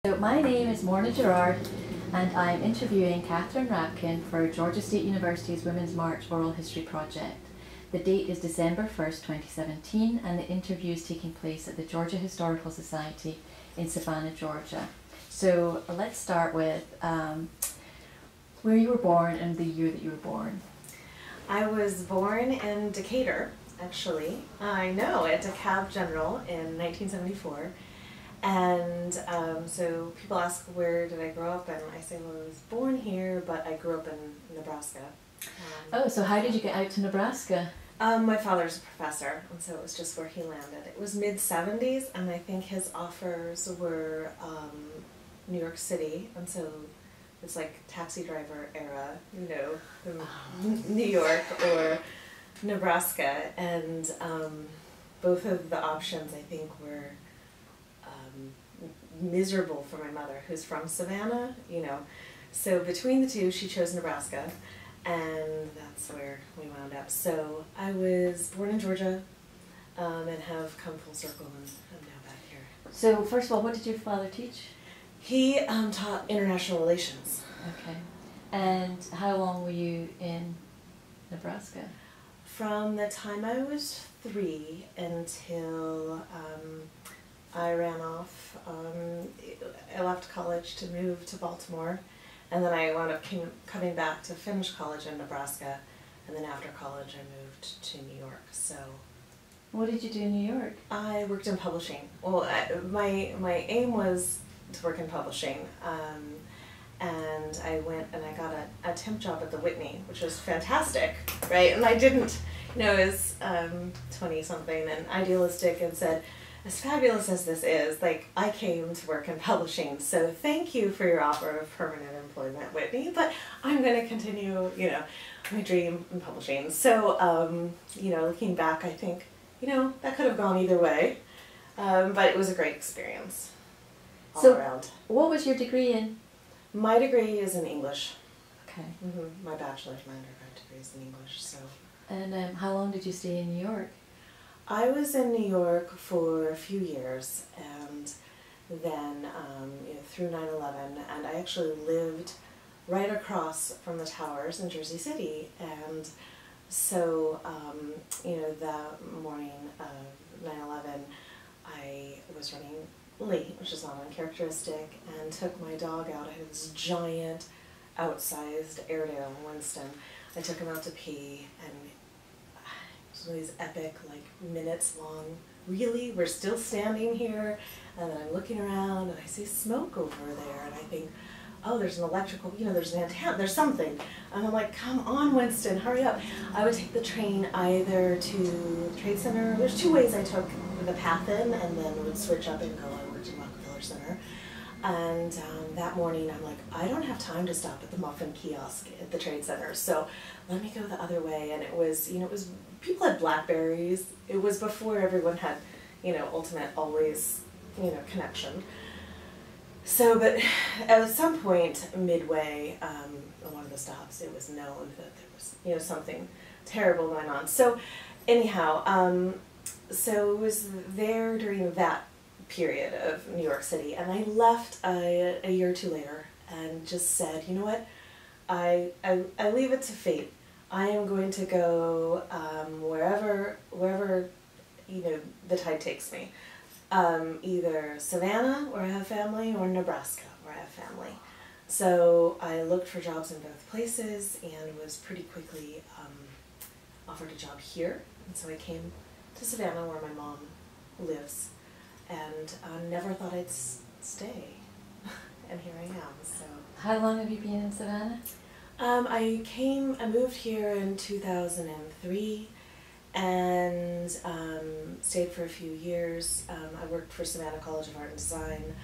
So my name is Morna Gerard and I'm interviewing Katharine Rapkin for Georgia State University's Women's March Oral History Project. The date is December 1st, 2017 and the interview is taking place at the Georgia Historical Society in Savannah, Georgia. So let's start with where you were born and the year that you were born. I was born in Decatur, actually. I know, at DeKalb General in 1974. And so people ask, where did I grow up? And I say, well, I was born here, but I grew up in Nebraska. Oh, so how did you get out to Nebraska? My father's a professor, and so it was just where he landed. It was mid-70s, and I think his offers were New York City, and so it's like taxi driver era, you know, New York or Nebraska, and both of the options I think were miserable for my mother, who's from Savannah, you know. So between the two, she chose Nebraska, and that's where we wound up. So I was born in Georgia and have come full circle, and I'm now back here. So first of all, what did your father teach? He taught international relations. Okay. And how long were you in Nebraska? From the time I was 3 until I ran off. I left college to move to Baltimore, and then I wound up coming back to finish college in Nebraska, and then after college I moved to New York. So, what did you do in New York? I worked in publishing. Well, my aim was to work in publishing, and I went and I got a temp job at the Whitney, which was fantastic, right? And I didn't, you know, I was 20-something and idealistic and said, as fabulous as this is, like, I came to work in publishing, so thank you for your offer of permanent employment, Whitney, but I'm going to continue, you know, my dream in publishing. So, you know, looking back, I think, you know, that could have gone either way, but it was a great experience all around. What was your degree in? My degree is in English. Okay. My bachelor's, my undergrad degree is in English, so. And how long did you stay in New York? I was in New York for a few years, and then you know, through 9/11, and I actually lived right across from the towers in Jersey City, and so you know, that morning of 9/11, I was running late, which is not uncharacteristic, and took my dog out. I had this giant, outsized Airedale in Winston. I took him out to pee, and one of these epic, like, minutes long, really, we're still standing here, and then I'm looking around and I see smoke over there, and I think, oh, there's an electrical, you know, there's an antenna, there's something, and I'm like, come on, Winston, hurry up. I would take the train either to the Trade Center. There's 2 ways I took the path in, and then would switch up and go. I worked in Rockefeller Center. And that morning I'm like, I don't have time to stop at the muffin kiosk at the Trade Center, so let me go the other way. And it was, you know, people had Blackberries. It was before everyone had, you know, ultimate always, you know, connection. So, but at some point midway on one of the stops, it was known that there was, you know, something terrible going on. So anyhow, so it was there during that period of New York City, and I left a year or 2 later and just said, you know what, I leave it to fate. I am going to go wherever you know, the tide takes me. Either Savannah, where I have family, or Nebraska, where I have family. So I looked for jobs in both places and was pretty quickly offered a job here, and so I came to Savannah, where my mom lives, and never thought I'd stay, and here I am. So. How long have you been in Savannah? I moved here in 2003, and stayed for a few years. I worked for Savannah College of Art and Design.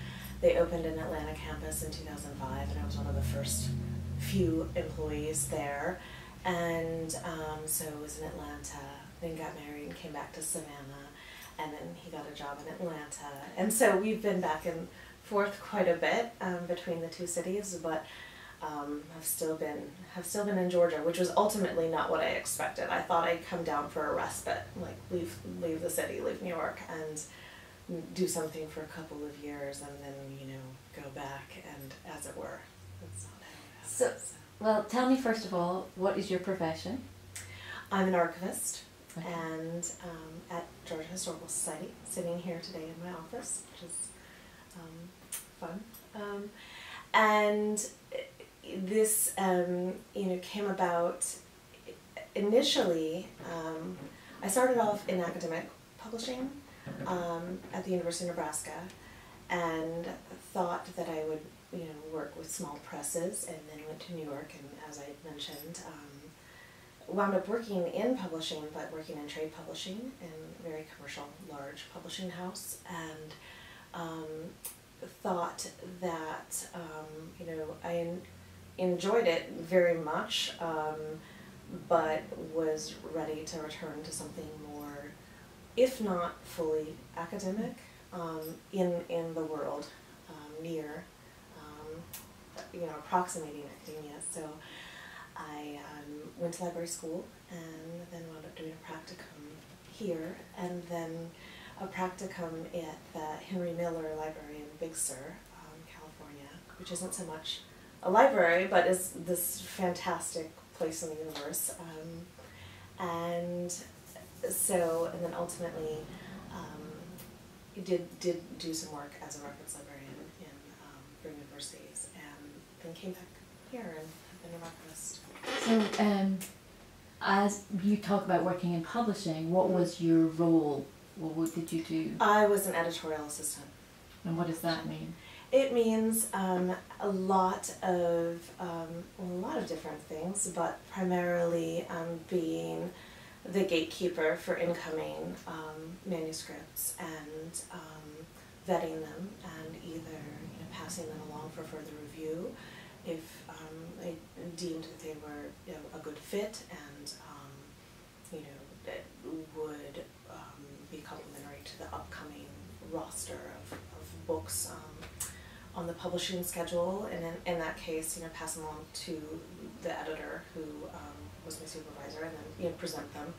They opened an Atlanta campus in 2005, and I was one of the first few employees there. And so I was in Atlanta, then got married and came back to Savannah, and then he got a job in Atlanta. And so we've been back and forth quite a bit between the 2 cities, but have still been in Georgia, which was ultimately not what I expected. I thought I'd come down for a respite, like leave the city, leave New York, and do something for a couple of years, and then, you know, go happened, as it were. That's not how it happened. Well, tell me first of all, what is your profession? I'm an archivist, Okay. and at Georgia Historical Society, sitting here today in my office, which is fun. And this, came about initially. I started off in academic publishing at the University of Nebraska, and thought that I would, work with small presses, and then went to New York, and as I mentioned, wound up working in publishing, but working in trade publishing in a very commercial, large publishing house, and thought that, I enjoyed it very much, but was ready to return to something more, if not fully academic, in the world, near, approximating academia. So I went to library school, and then wound up doing a practicum here, and then a practicum at the Henry Miller Library in Big Sur, California, which isn't so much a library, but is this fantastic place in the universe. And then ultimately did do some work as a reference librarian in for universities, and then came back here and have been an archivist. So, as you talk about working in publishing, what was your role? What did you do? I was an editorial assistant. And what does that mean? It means a lot of different things, but primarily being the gatekeeper for incoming manuscripts, and vetting them, and either passing them along for further review if I deemed that they were a good fit, and that would be complementary to the upcoming roster of books on the publishing schedule, and in that case, pass them along to the editor, who was my supervisor, and then present them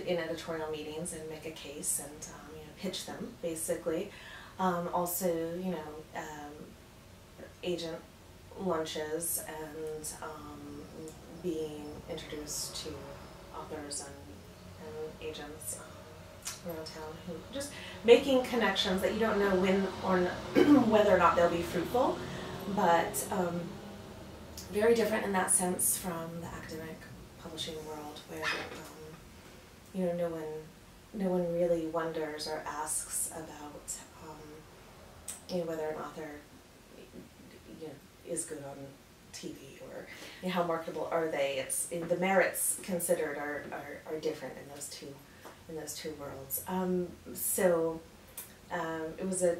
in editorial meetings and make a case, and pitch them basically. Also, agent lunches, and being introduced to authors and agents around town, who just making connections that you don't know when or whether or not they'll be fruitful, but very different in that sense from the academic publishing world, where no one really wonders or asks about whether an author is good on TV, or how marketable are they. It's the merits considered are different in those two worlds. So it was a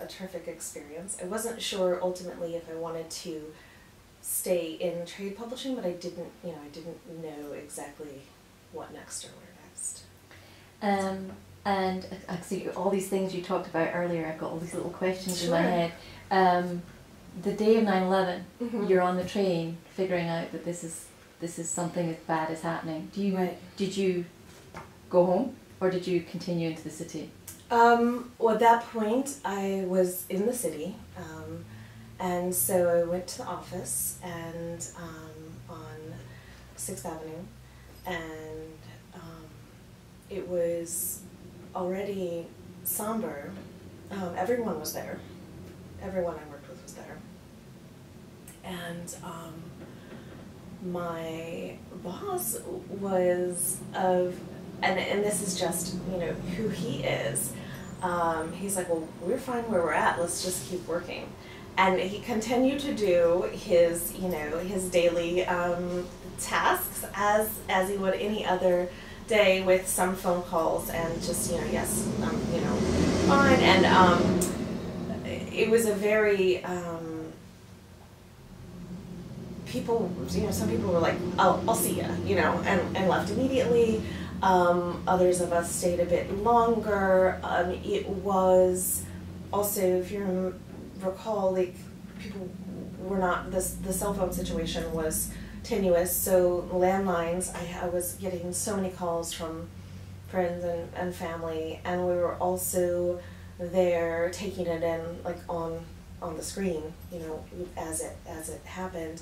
terrific experience. I wasn't sure ultimately if I wanted to stay in trade publishing, but I didn't know exactly what next or where next. And I see all these things you talked about earlier. I've got all these little questions Sure. in my head. The day of 9/11, Mm-hmm. you're on the train figuring out that this is something as bad is happening. Did you go home, or did you continue into the city? Well, at that point, I was in the city, and so I went to the office and on 6th Avenue, and it was already somber. Everyone was there. Everyone I worked with was there. And my boss was and this is just, who he is. He's like, well, we're fine where we're at, let's just keep working. And he continued to do his, his daily tasks as he would any other day, with some phone calls and just, yes, fine. And it was a very, some people were like, oh, I'll see ya, and left immediately. Others of us stayed a bit longer. It was also, if you recall, like, people were not, the cell phone situation was tenuous, so landlines, I was getting so many calls from friends and family, and we were also there taking it in, like, on on the screen, you know, as it happened.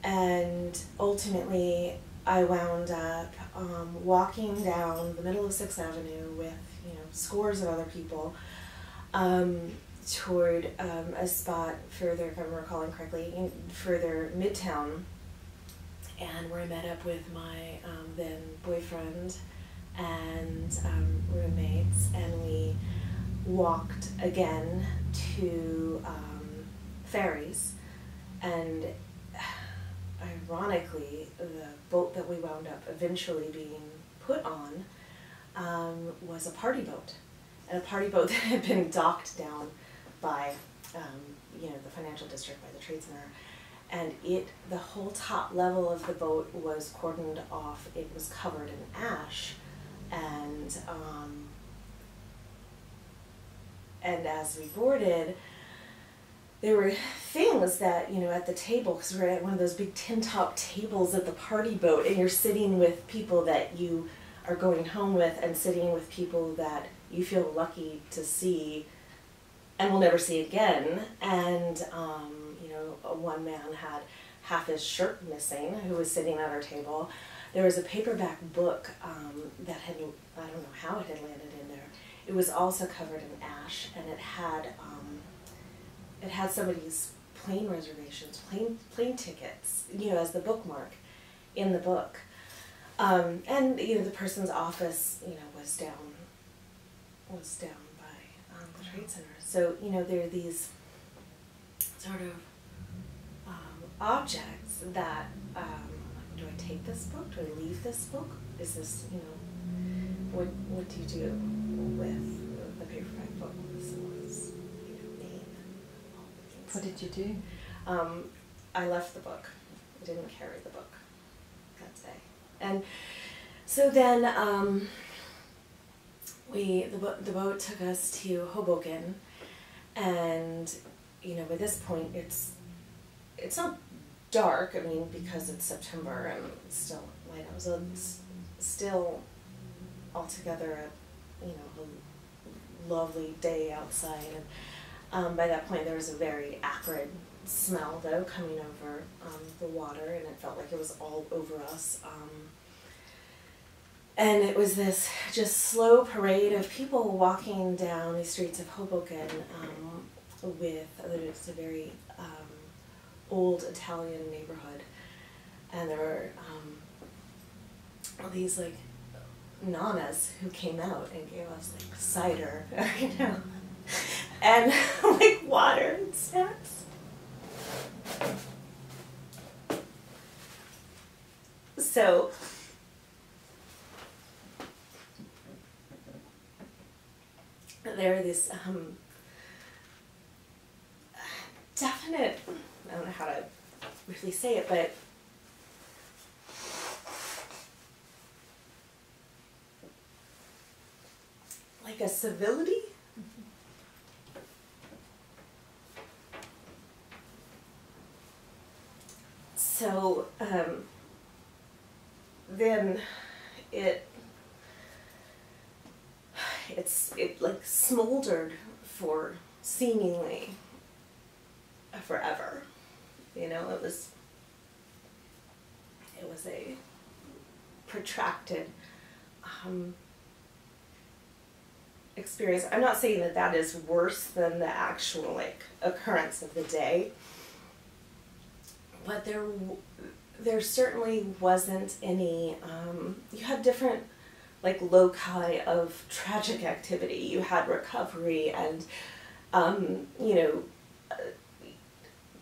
And ultimately, I wound up walking down the middle of 6th Avenue with, you know, scores of other people toward a spot further, if I'm recalling correctly, further midtown, and where I met up with my then boyfriend and roommates, and we walked again to ferries, and ironically, the boat that we wound up eventually being put on was a party boat, and a party boat that had been docked down by you know, the financial district, by the Trade Center, and the whole top level of the boat was cordoned off. It was covered in ash, and as we boarded, there were things that, you know, at the table, because we're at one of those big tin top tables at the party boat, and you're sitting with people that you are going home with, and sitting with people that you feel lucky to see and will never see again. And you know, one man had half his shirt missing who was sitting at our table. There was a paperback book that had, I don't know how it had landed in there. It was also covered in ash, and it had somebody's plane reservations, plane tickets, you know, as the bookmark in the book. And you know, the person's office, you know, was down by the Trade Center. So, you know, there are these sort of objects that, do I take this book? Do I leave this book? Is this, you know, what do you do with the paperback book? This was, you know, name and all the things. What did you do? I left the book. I didn't carry the book that day. And so then the boat took us to Hoboken, and you know, by this point it's not dark. I mean, because it's September and it's still light. It was still altogether a, you know, a lovely day outside, and by that point there was a very acrid smell though coming over the water, and it felt like it was all over us. And it was this just slow parade of people walking down the streets of Hoboken it's a very old Italian neighborhood, and there were all these like nanas who came out and gave us like cider, you know, and like water and snacks. So there are this definite, I don't know how to really say it, but like a civility. So then it like smoldered for seemingly forever. You know, it was a protracted experience. I'm not saying that that is worse than the actual like occurrence of the day, but there certainly wasn't any, you had different like loci of tragic activity. You had recovery and, you know,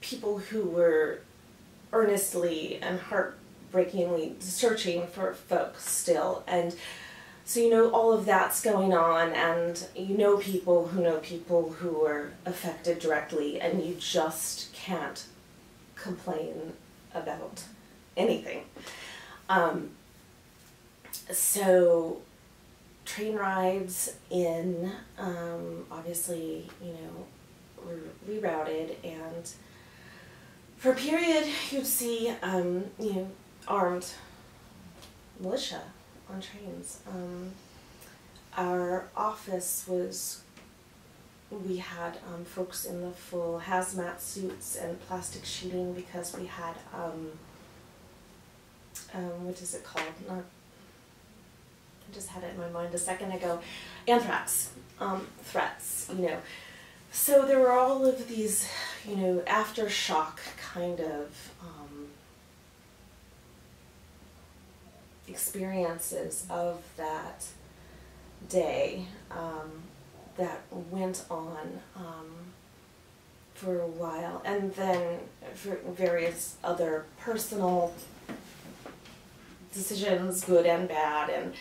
people who were earnestly and heartbreakingly searching for folks still. And so, you know, all of that's going on, and you know people who were affected directly, and you just can't complain about anything. So train rides in, obviously, you know, were rerouted, and for a period you'd see, you know, armed militia on trains. Our office was we had folks in the full hazmat suits and plastic sheeting because we had, what is it called? Not, I just had it in my mind a second ago. Anthrax threats, you know. So there were all of these, you know, aftershock kind of experiences of that day that went on for a while, and then for various other personal decisions, good and bad, and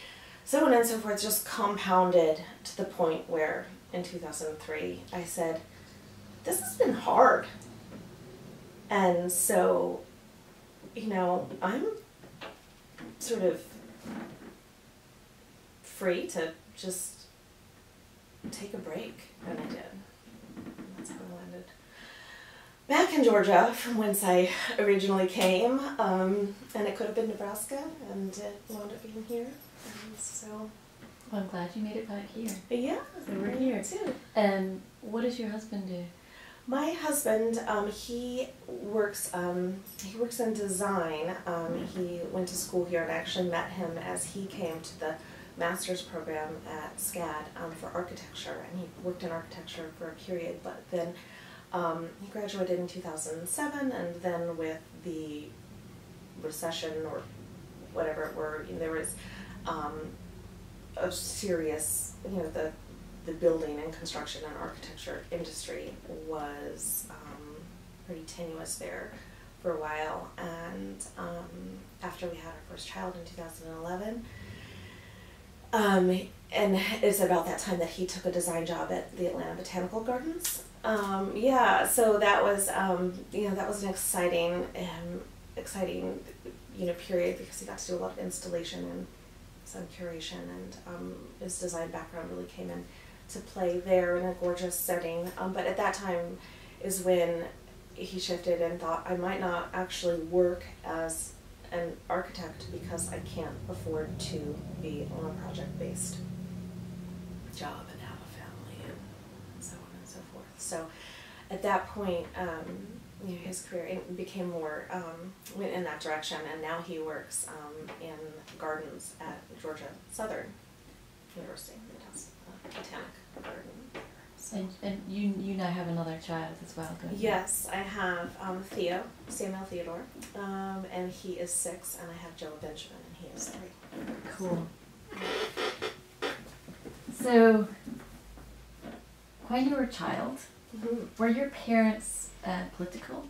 so on and so forth, just compounded to the point where in 2003 I said, this has been hard. And so, you know, I'm sort of free to just take a break, and I did. And that's how I landed back in Georgia, from whence I originally came, and it could have been Nebraska, and it wound up being here. And so, well, I'm glad you made it back here. yeah, So we're here too. What does your husband do? My husband, he works in design. He went to school here, and I actually met him as he came to the master's program at SCAD for architecture, and he worked in architecture for a period, but then he graduated in 2007, and then with the recession or whatever it were, you know, there was a serious, you know, the building and construction and architecture industry was pretty tenuous there for a while, and after we had our first child in 2011, and it's about that time that he took a design job at the Atlanta Botanical Gardens. Yeah, so that was, you know, that was an exciting, you know, period, because he got to do a lot of installation and some curation, and his design background really came in to play there in a gorgeous setting. But at that time is when he shifted and thought, I might not actually work as an architect because I can't afford to be on a project-based job and have a family and so on and so forth. So at that point, you know, his career became more, went in that direction, and now he works in gardens at Georgia Southern University. It has a botanic garden there. So. And you now have another child as well, don't you? Yes, I have Theo, Samuel Theodore, and he is 6, and I have Joe Benjamin, and he is 3. Cool. So, when you were a child, were your parents political?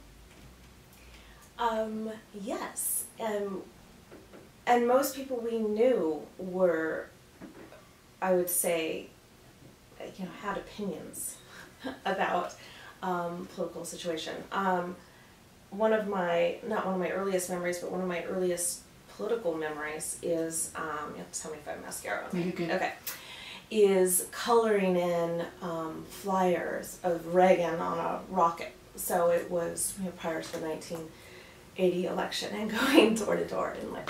Yes, and most people we knew were, I would say, you know, had opinions about political situation. Not one of my earliest memories, but one of my earliest political memories is, you have to tell me if I have mascara on. You're good. Okay. Is coloring in flyers of Reagan on a rocket. So it was, you know, prior to the 1980 election, and going door to door and like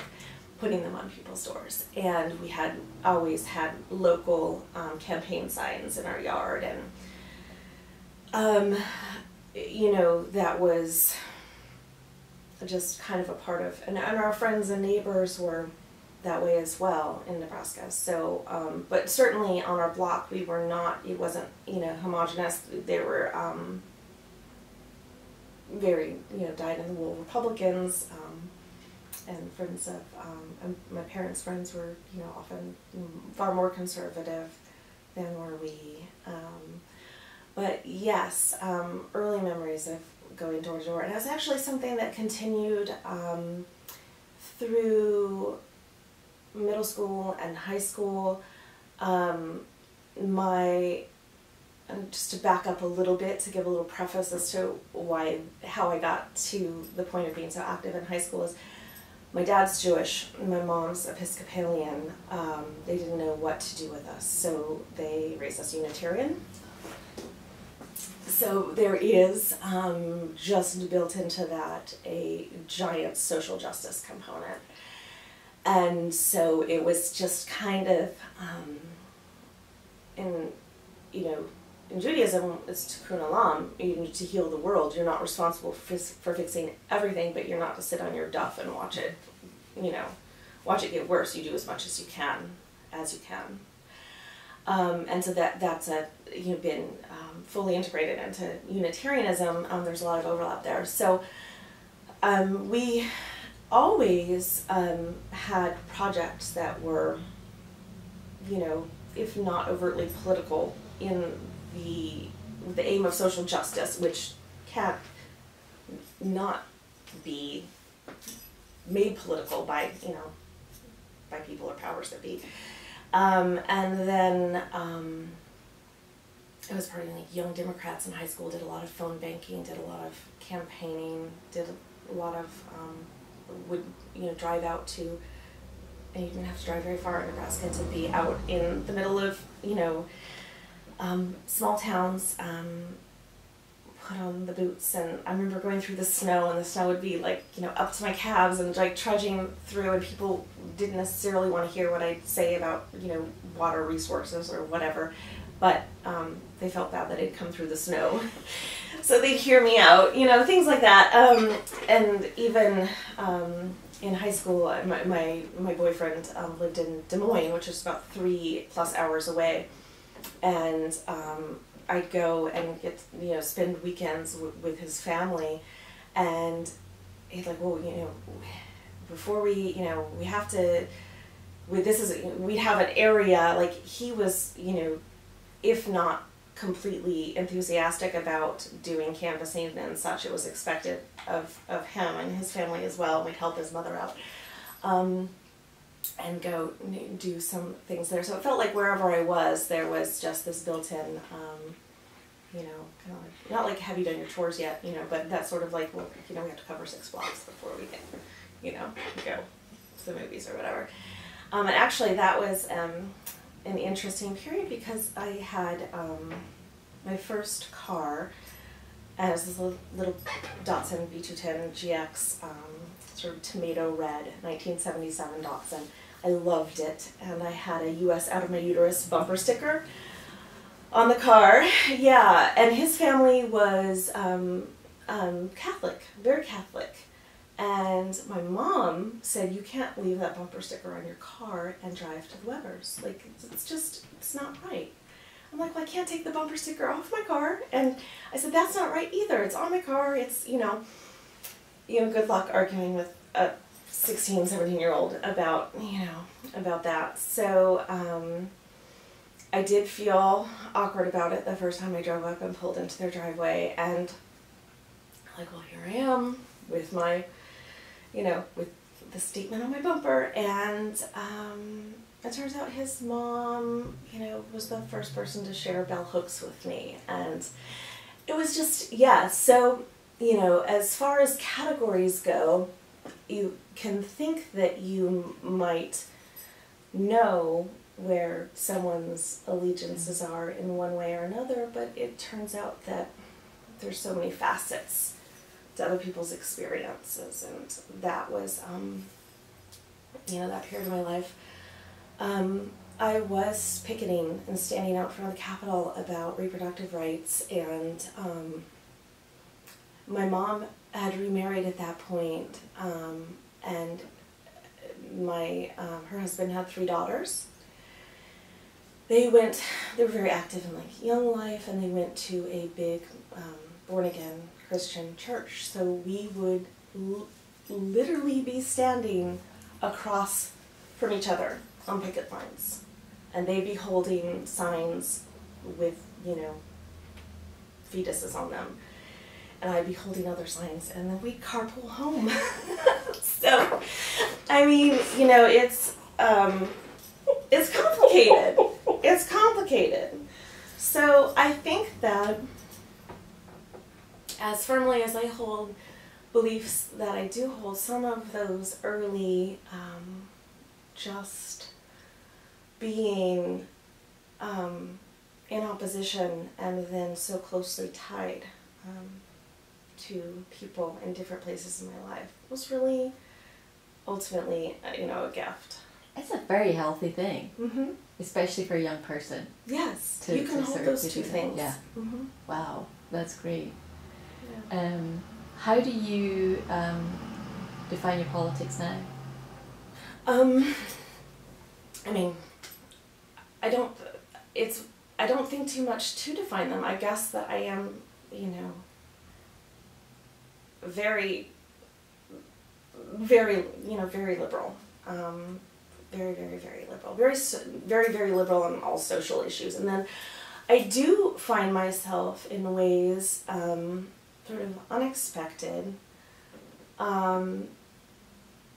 putting them on people's doors. And we had always had local campaign signs in our yard, and you know, that was just kind of a part of, and our friends and neighbors were that way as well in Nebraska. So, but certainly on our block we were not, it wasn't, you know, homogenous. There were very, you know, dyed-in-the-wool Republicans, and friends of, my parents' friends were, you know, often far more conservative than were we. But yes, early memories of going door to door, and it was actually something that continued through middle school and high school. Just to back up a little bit, to give a little preface as to how I got to the point of being so active in high school, is my dad's Jewish, my mom's Episcopalian. They didn't know what to do with us, so they raised us Unitarian. So there is, just built into that, a giant social justice component. And so it was just kind of, you know, in Judaism, it's tikkun olam, to heal the world. You're not responsible for fixing everything, but you're not to sit on your duff and watch it, watch it get worse. You do as much as you can. And so that's been fully integrated into Unitarianism. There's a lot of overlap there. So we always had projects that were, if not overtly political, in the aim of social justice, which can't not be made political by by people or powers that be. And then I was part of Young Democrats in high school, did a lot of phone banking, did a lot of campaigning, did a lot of, would drive out to, and you didn't have to drive very far in Nebraska to be out in the middle of, small towns, put on the boots, and I remember going through the snow, and the snow would be up to my calves, and trudging through, and people didn't necessarily want to hear what I'd say about water resources or whatever, but they felt bad that I'd come through the snow, so they'd hear me out, things like that. And even in high school, my boyfriend lived in Des Moines, which is about 3+ hours away, and I'd go and get spend weekends with his family, and he's like, well, before we we have to, we'd have an area, he was if not completely enthusiastic about doing canvassing and such. It was expected of him and his family as well. We'd help his mother out and go do some things there. So it felt like wherever I was, there was just this built-in, kind of not like have you done your chores yet, but that sort of well, we have to cover 6 blocks before we can, go to the movies or whatever. And actually that was an interesting period because I had my first car, and it was this little Datsun V210 GX, sort of tomato red, 1977 Datsun. I loved it, and I had a U.S. out of my uterus bumper sticker on the car. Yeah, and his family was Catholic, very Catholic. And my mom said, you can't leave that bumper sticker on your car and drive to the Webbers. It's not right. I'm like, well, I can't take the bumper sticker off my car. And I said, that's not right either. It's on my car. It's, good luck arguing with a 16, 17-year-old about, about that. So I did feel awkward about it the first time I drove up and pulled into their driveway. And I'm like, well, here I am with my, with the statement on my bumper. And it turns out his mom, was the first person to share bell hooks with me. And it was just, yeah. So, as far as categories go, you can think that you might know where someone's allegiances are in one way or another, but it turns out that there's so many facets to other people's experiences, and that was, that period of my life. I was picketing and standing out front of the Capitol about reproductive rights, and my mom had remarried at that point, and her husband had 3 daughters. They were very active in young life, and they went to a big born-again Christian church. So we would literally be standing across from each other on picket lines, and they'd be holding signs with, fetuses on them, and I'd be holding other signs, and then we'd carpool home. So, I mean, it's complicated. It's complicated. So I think that as firmly as I hold beliefs that I do hold, some of those early just being in opposition and then so closely tied to people in different places in my life was really ultimately, a gift. It's a very healthy thing, Mm-hmm. especially for a young person. Yes, To- you can to hold sort of those do two that. things. Yeah. Mm-hmm. Wow, that's great. Yeah. How do you define your politics now? I mean, I don't. I don't think too much to define them. I guess that I am, you know, very, very, you know, very liberal. Very, very, very liberal. Very, very liberal on all social issues. And then I do find myself in ways sort of unexpected. My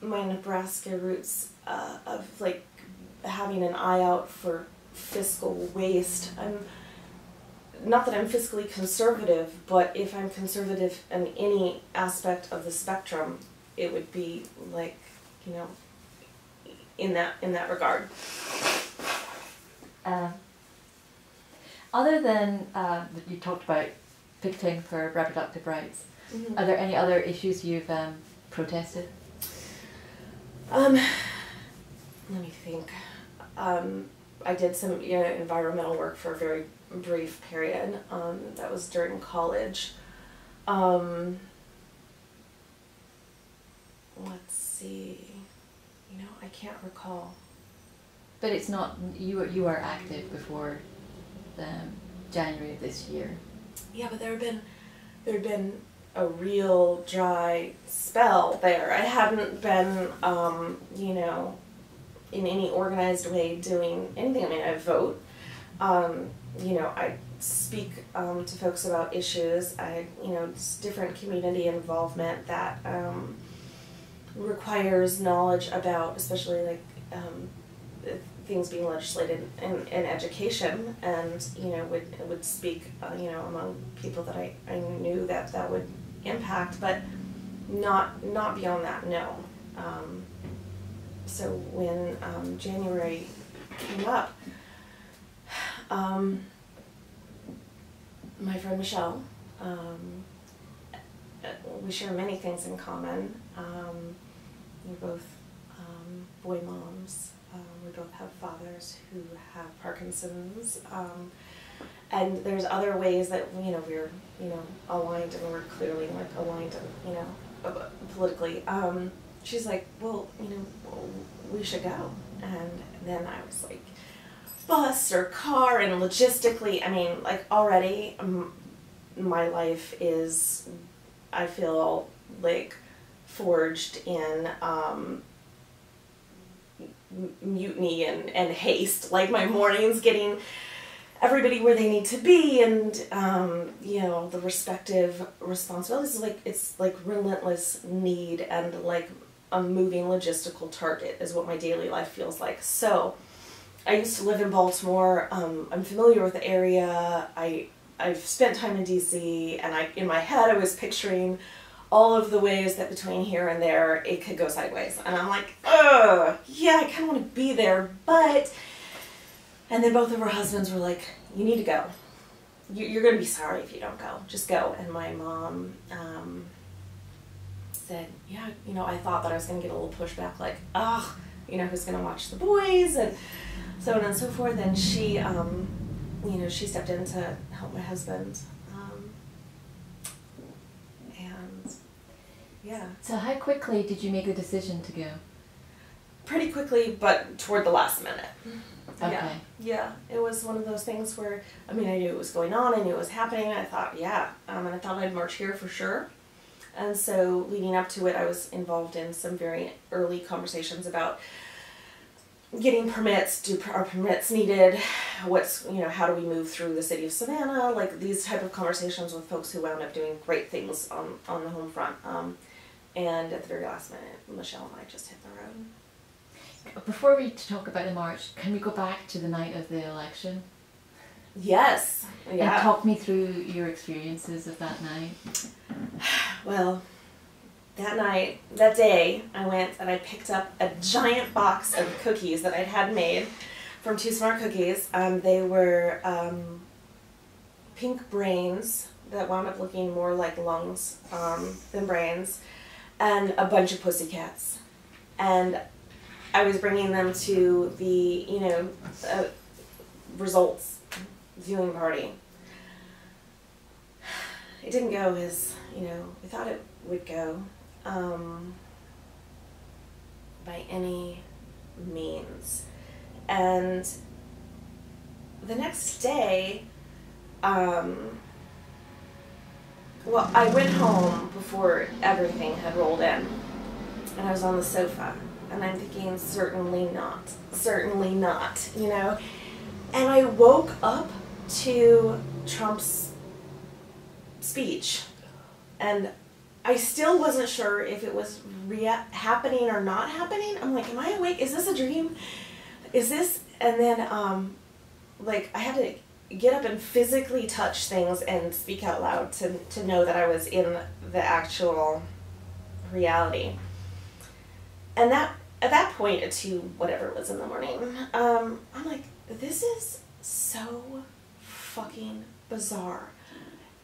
Nebraska roots of like having an eye out for fiscal waste. Not that I'm fiscally conservative, but if I'm conservative in any aspect of the spectrum, it would be like, you know, in that regard. Other than you talked about picketing for reproductive rights, Mm-hmm. are there any other issues you've protested? Let me think. I did some environmental work for a very brief period. That was during college. Let's see. You know, I can't recall. But it's not, you were active before January of this year. Yeah, but there had been a real dry spell there. I hadn't been, you know, in any organized way doing anything. I mean, I vote. You know, I speak to folks about issues. You know, it's different community involvement that requires knowledge about, especially like things being legislated in education, and you know would speak you know among people that I knew that would impact, but not beyond that. No. So when January came up, my friend Michelle, we share many things in common. We're both boy moms. We both have fathers who have Parkinson's, and there's other ways that you know we're aligned, and we're clearly like aligned, you know, politically. She's like, well, you know, we should go, and then I was like, bus or car, and logistically, I mean, like already, my life is, I feel like, forged in mutiny and haste. Like my mornings getting everybody where they need to be, and you know, the respective responsibilities. Like it's like relentless need, and like a moving logistical target is what my daily life feels like. So I used to live in Baltimore. I'm familiar with the area. I've spent time in DC, and in my head I was picturing all of the ways that between here and there it could go sideways. And I'm like, ugh, yeah, I kind of want to be there, but... And then both of our husbands were like, you need to go. You're going to be sorry if you don't go. Just go. And my mom said, yeah, you know, I thought that I was going to get a little pushback, like, oh, you know, who's going to watch the boys, and so on and so forth. And she, you know, she stepped in to help my husband. Yeah. So how quickly did you make the decision to go? Pretty quickly, but toward the last minute. Okay. Yeah. It was one of those things where, I mean, I knew it was going on, I knew it was happening, and I thought, yeah, and I thought I'd march here for sure. And so leading up to it, I was involved in some very early conversations about getting permits. Are permits needed? What's, you know, how do we move through the city of Savannah? Like these type of conversations with folks who wound up doing great things on the home front. And at the very last minute, Michelle and I just hit the road. Before we talk about the march, can we go back to the night of the election? Yes. Yeah. And talk me through your experiences of that night. Well, that day, I went and I picked up a giant box of cookies that I'd had made from Too Smart Cookies. They were pink brains that wound up looking more like lungs than brains, and a bunch of pussycats. And I was bringing them to the, results viewing party. It didn't go as, we thought it would go, by any means. And the next day, well, I went home before everything had rolled in, and I was on the sofa, and I'm thinking, certainly not, And I woke up to Trump's speech, and I still wasn't sure if it was happening or not happening. I'm like, am I awake? Is this a dream? Is this? And then, I had to get up and physically touch things and speak out loud to know that I was in the actual reality. And at that point, at 2, whatever it was in the morning, I'm like, this is so fucking bizarre.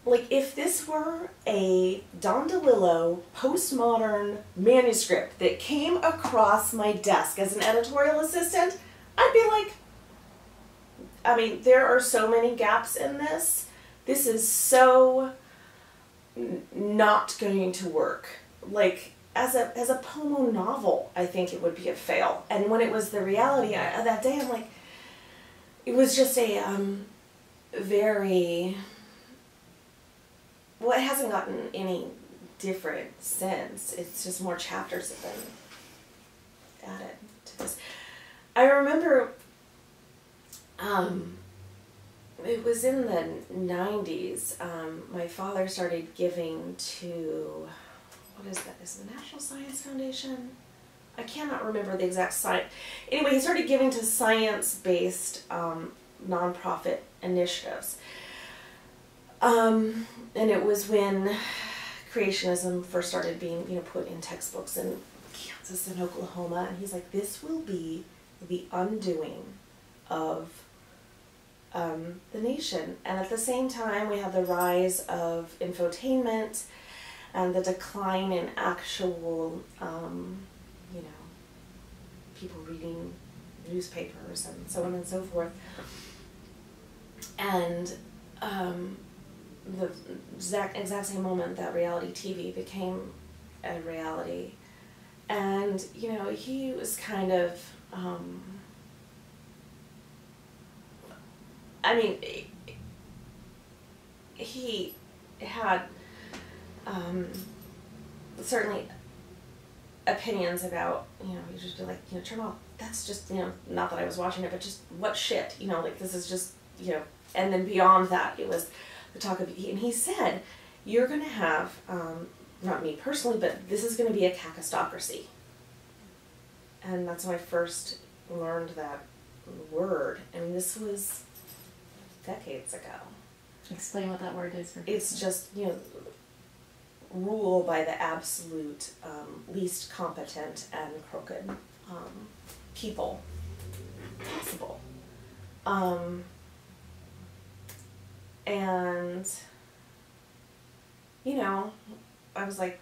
Like, if this were a Don DeLillo postmodern manuscript that came across my desk as an editorial assistant, I'd be like, there are so many gaps in this. This is so not going to work. Like, as a Pomo novel, I think it would be a fail. And when it was the reality that day, I'm like, it was just a very... Well, it hasn't gotten any different since. It's just more chapters have been added to this. I remember, it was in the 90s, my father started giving to, what is that? Is it the National Science Foundation? I cannot remember the exact site. Anyway, he started giving to science-based nonprofit initiatives. And it was when creationism first started being, put in textbooks in Kansas and Oklahoma, and he's like, this will be the undoing of the nation. And at the same time, we have the rise of infotainment and the decline in actual, people reading newspapers and so on and so forth. And the exact same moment that reality TV became a reality. And, he was kind of, he had certainly opinions about, he'd just be like, turn off. That's just, not that I was watching it, but just what shit, this is just, and then beyond that, it was the talk of, and he said, you're going to have, not me personally, but this is going to be a kakistocracy. And that's when I first learned that word. And this was decades ago. Explain what that word is. It's just, rule by the absolute least competent and crooked people possible. And, I was like,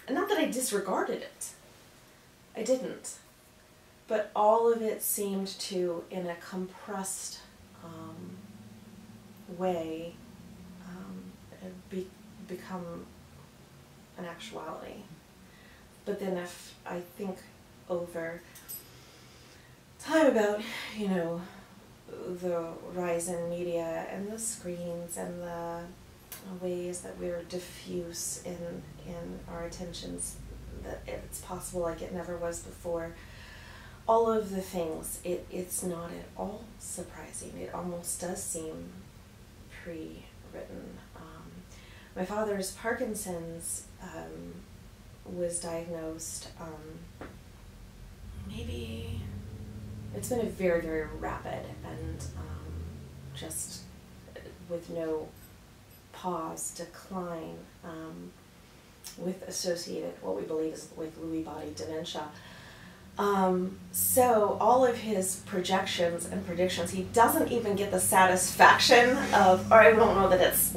not that I disregarded it. I didn't. But all of it seemed to, in a compressed way, become an actuality. But then if I think over time about, the rise in media and the screens and the ways that we're diffuse in our attentions, that it's possible like it never was before, all of the things, it's not at all surprising. It almost does seem pre-written. My father's Parkinson's was diagnosed, maybe, it's been a very, very rapid and just with no pause decline with associated, what we believe is with Lewy body dementia. So all of his projections and predictions, he doesn't even get the satisfaction of, or I don't know that it's,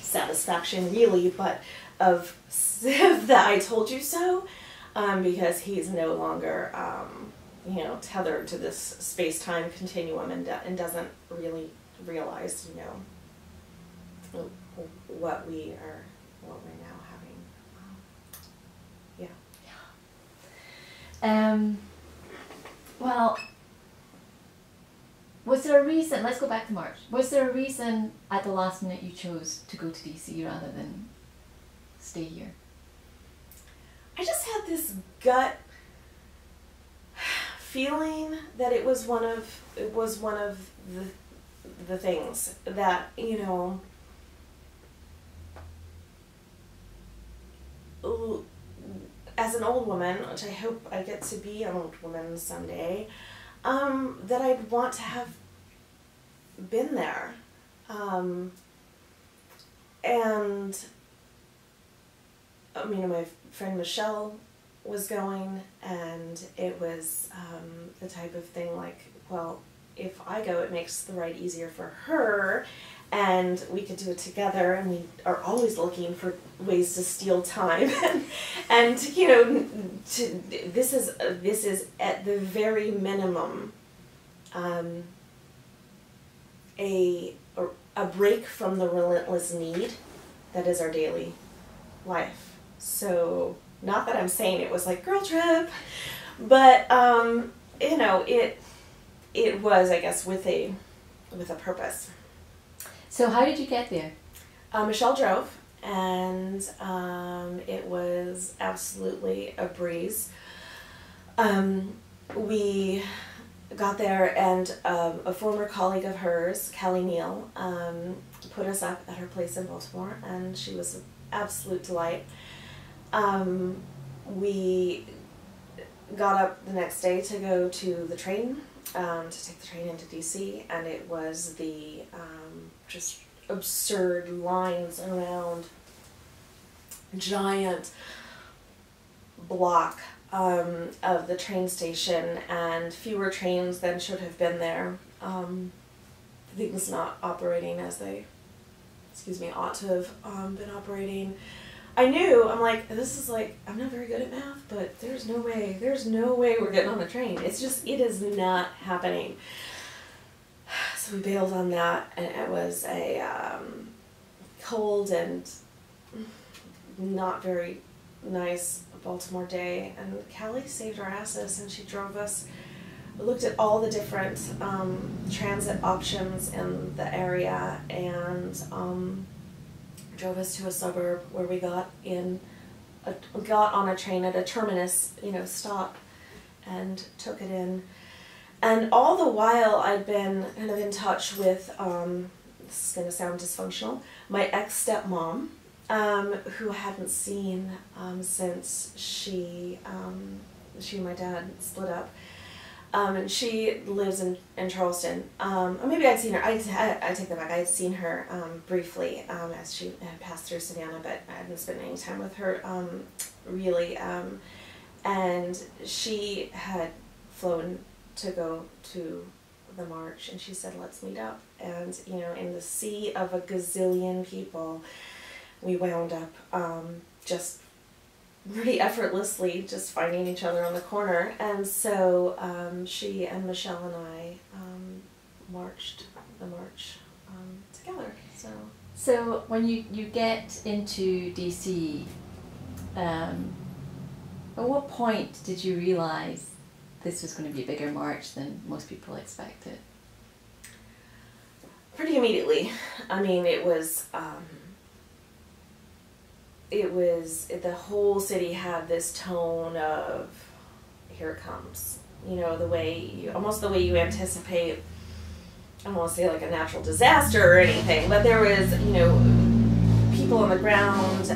satisfaction really, but of the I told you so. because he's no longer, you know, tethered to this space-time continuum and doesn't really realize, you know, what we're now having. Well, was there a reason, let's go back to March, was there a reason at the last minute you chose to go to DC rather than stay here? I just had this gut feeling that it was one of the things that, you know, as an old woman, which I hope I get to be an old woman someday, that I'd want to have been there. And I mean, my friend Michelle was going, and it was the type of thing like, well, if I go, it makes the ride easier for her, and we could do it together, and we are always looking for ways to steal time. And you know, this is at the very minimum a break from the relentless need that is our daily life. So, not that I'm saying it was like girl trip, but you know, it was, I guess, with a purpose. So how did you get there? Michelle drove, and it was absolutely a breeze. We got there, and a former colleague of hers, Callie Neal, put us up at her place in Baltimore, and she was an absolute delight. We got up the next day to go to the train, to take the train into DC, and it was the just absurd lines around giant block of the train station, and fewer trains than should have been there. Things not operating as they, ought to have been operating. I knew, I'm like, this is like, I'm not very good at math, but there's no way we're getting on the train. It is not happening. So we bailed on that, and it was a cold and not very nice Baltimore day, and Callie saved our asses, and she drove us. We looked at all the different transit options in the area, and drove us to a suburb where we got on a train at a terminus, stop, and took it in. And all the while I'd been kind of in touch with, this is going to sound dysfunctional, my ex-stepmom, who I hadn't seen since she and my dad split up. And she lives in Charleston. Or maybe I'd seen her, I take that back, I had seen her briefly as she had passed through Savannah, but I hadn't spent any time with her really. And she had flown to go to the march, and she said, let's meet up. And, in the sea of a gazillion people, we wound up just pretty effortlessly just finding each other on the corner. And so she and Michelle and I marched the march together. So when you get into DC, at what point did you realize this was going to be a bigger march than most people expected? Pretty immediately. I mean, it was the whole city had this tone of, here it comes. Almost the way you anticipate, I don't want to say like a natural disaster or anything, but there was, people on the ground,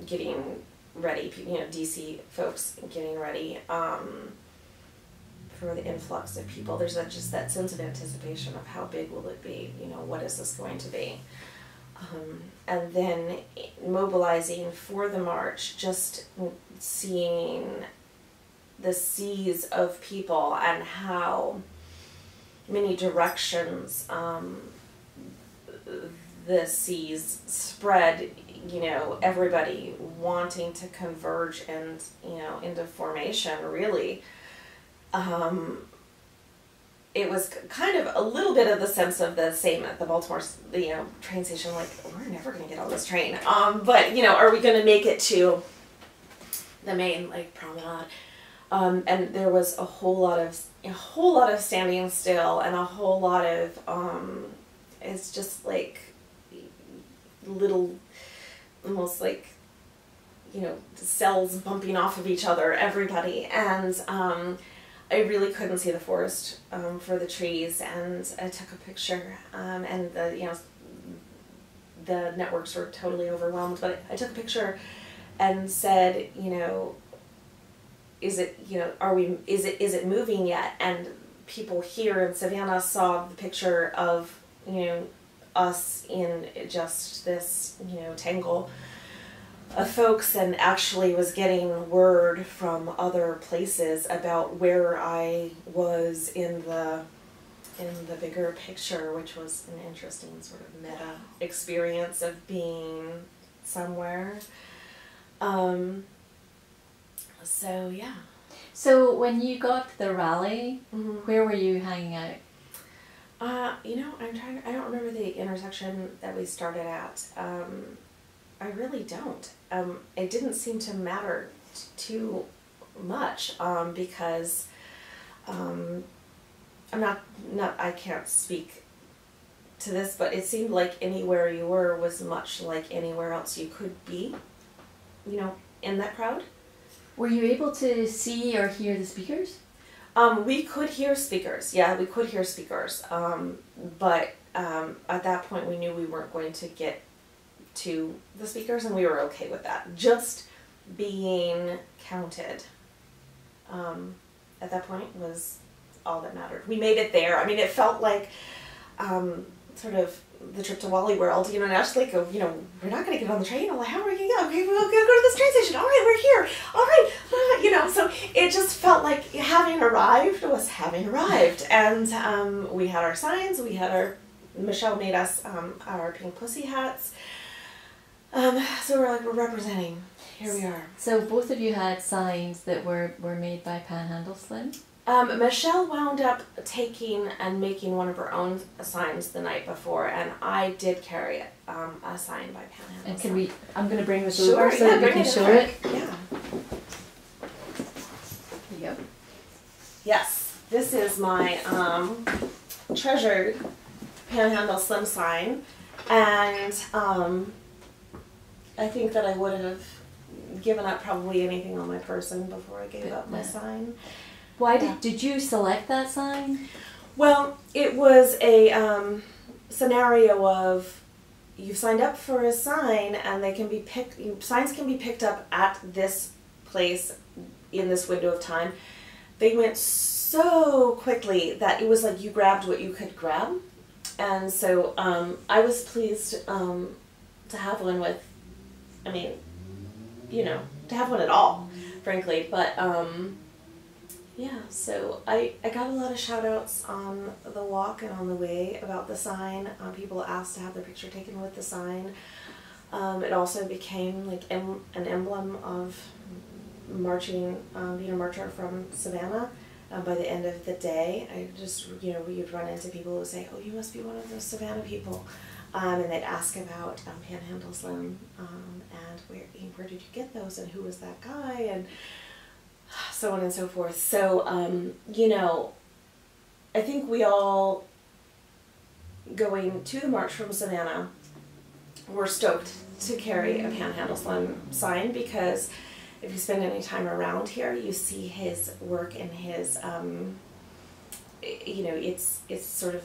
getting ready, DC folks getting ready for the influx of people. There's just that sense of anticipation of how big will it be, what is this going to be? And then mobilizing for the march, just seeing the seas of people and how many directions the seas spread, everybody wanting to converge and, into formation, really. It was kind of a little bit of the sense of the same at the Baltimore, train station, like, we're never going to get on this train. But, are we going to make it to the main, like, promenade? And there was a whole lot of standing still, and a whole lot of, it's just like little, almost like, cells bumping off of each other, everybody. And I really couldn't see the forest for the trees, and I took a picture, and the networks were totally overwhelmed, but I took a picture and said, is it moving yet? And people here in Savannah saw the picture of, us in just this, tangle of folks, and actually was getting word from other places about where I was in the bigger picture, which was an interesting sort of meta experience of being somewhere. So yeah. So when you got to the rally, Mm-hmm. where were you hanging out? I don't remember the intersection that we started at. I really don't. It didn't seem to matter too much, because I can't speak to this, but it seemed like anywhere you were was much like anywhere else you could be, in that crowd. Were you able to see or hear the speakers? We could hear speakers. Yeah, we could hear speakers. But at that point we knew we weren't going to get to the speakers, and we were okay with that. Just being counted at that point was all that mattered. We made it there. I mean, it felt like sort of the trip to Wally World, and I was like, we're not going to get on the train. I'm like, how are we going to get? Okay, we'll go to this train station. All right, we're here. All right. So it just felt like having arrived was having arrived. And we had our signs. Michelle made us our pink pussy hats. So we're representing. Here we are. So both of you had signs that were made by Panhandle Slim? Michelle wound up taking and making one of her own signs the night before, and I did carry a sign by Panhandle. And I'm going to bring this Sure, over so that we can show it. Yeah. There you go. Yes, this is my treasured Panhandle Slim sign, and I think that I would have given up probably anything on my person before I gave up my sign. Why did you select that sign? Well, it was a scenario of you've signed up for a sign, and they can be signs can be picked up at this place in this window of time. They went so quickly that it was like you grabbed what you could grab, and so I was pleased to have one with, to have one at all, frankly, but yeah, so I got a lot of shout outs on the walk and on the way about the sign. People asked to have their picture taken with the sign. It also became like an emblem of marching, being a marcher from Savannah. By the end of the day, I just, you'd run into people who would say, oh, you must be one of those Savannah people. And they'd ask about Panhandle Slim, and where did you get those, and who was that guy, and so on and so forth. So, I think we all, going to the March from Savannah, were stoked to carry a Panhandle Slim sign, because if you spend any time around here, you see his work and his, it's sort of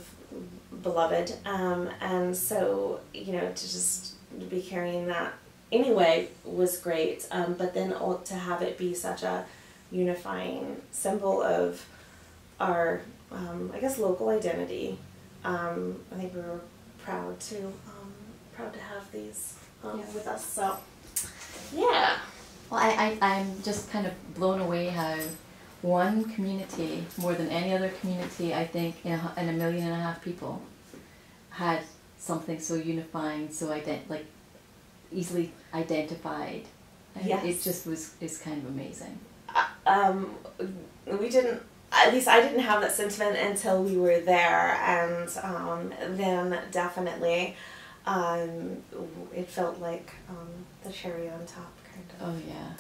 beloved. And so, to just be carrying that anyway was great. But then to have it be such a unifying symbol of our, local identity. I think we were proud to have these with us. So, yeah. Well, I'm just kind of blown away how one community, more than any other community, I think, in 1.5 million people, had something so unifying, so easily identified Yes. It just is kind of amazing. We didn't, at least I didn't have that sentiment until we were there, and then definitely it felt like the cherry on top, kind of. Oh yeah.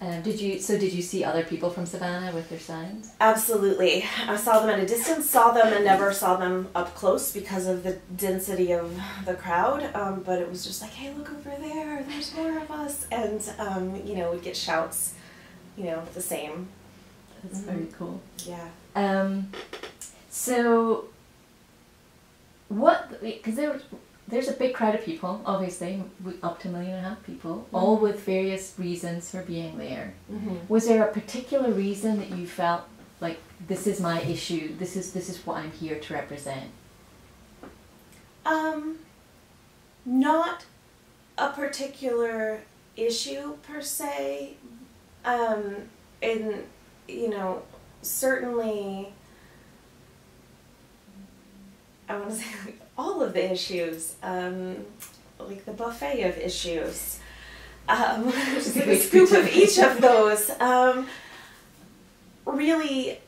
Yeah. Did you see other people from Savannah with their signs? Absolutely. I saw them at a distance, saw them and never saw them up close because of the density of the crowd, but it was just like, hey, look over there, there's more of us, and we'd get shouts, the same. That's very cool. Yeah. So what, because there's a big crowd of people, obviously, up to 1.5 million people, all with various reasons for being there. Was there a particular reason that you felt like, this is my issue, this is what I'm here to represent? Not a particular issue per se, and certainly I want to say like all of the issues, like the buffet of issues, just like a scoop of each of those, really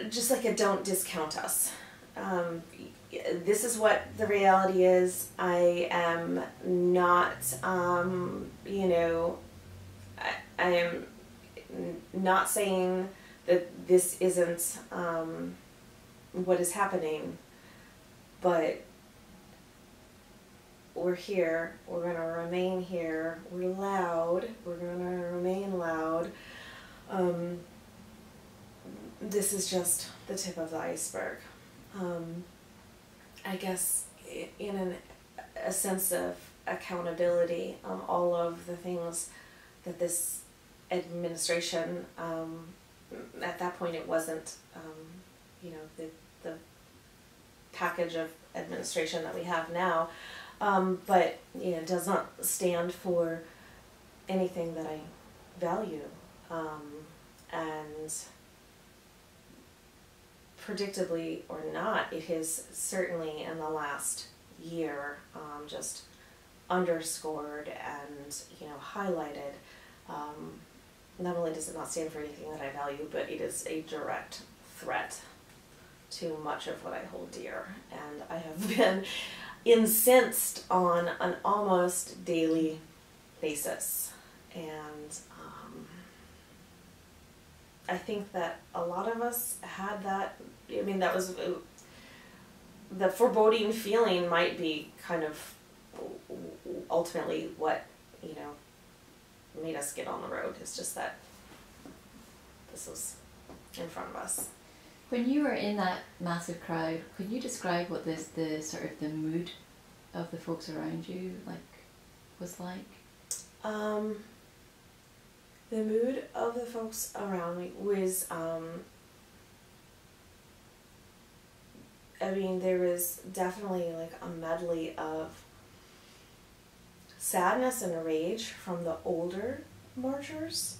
just like a don't discount us. This is what the reality is. I am not, I am not saying that this isn't what is happening, but we're here, we're going to remain here, we're loud, we're going to remain loud. This is just the tip of the iceberg. I guess in a sense of accountability, all of the things that this administration, at that point it wasn't, the package of administration that we have now, but does not stand for anything that I value, and predictably or not, it has certainly in the last year just underscored and highlighted. Not only does it not stand for anything that I value, but it is a direct threat to much of what I hold dear, and I have been incensed on an almost daily basis. And I think that a lot of us had that. I mean, that was the foreboding feeling might be kind of ultimately what made us get on the road. It's just that this was in front of us. When you were in that massive crowd, could you describe what the sort of the mood of the folks around you was like? The mood of the folks around me was, there was definitely like a medley of sadness and rage from the older marchers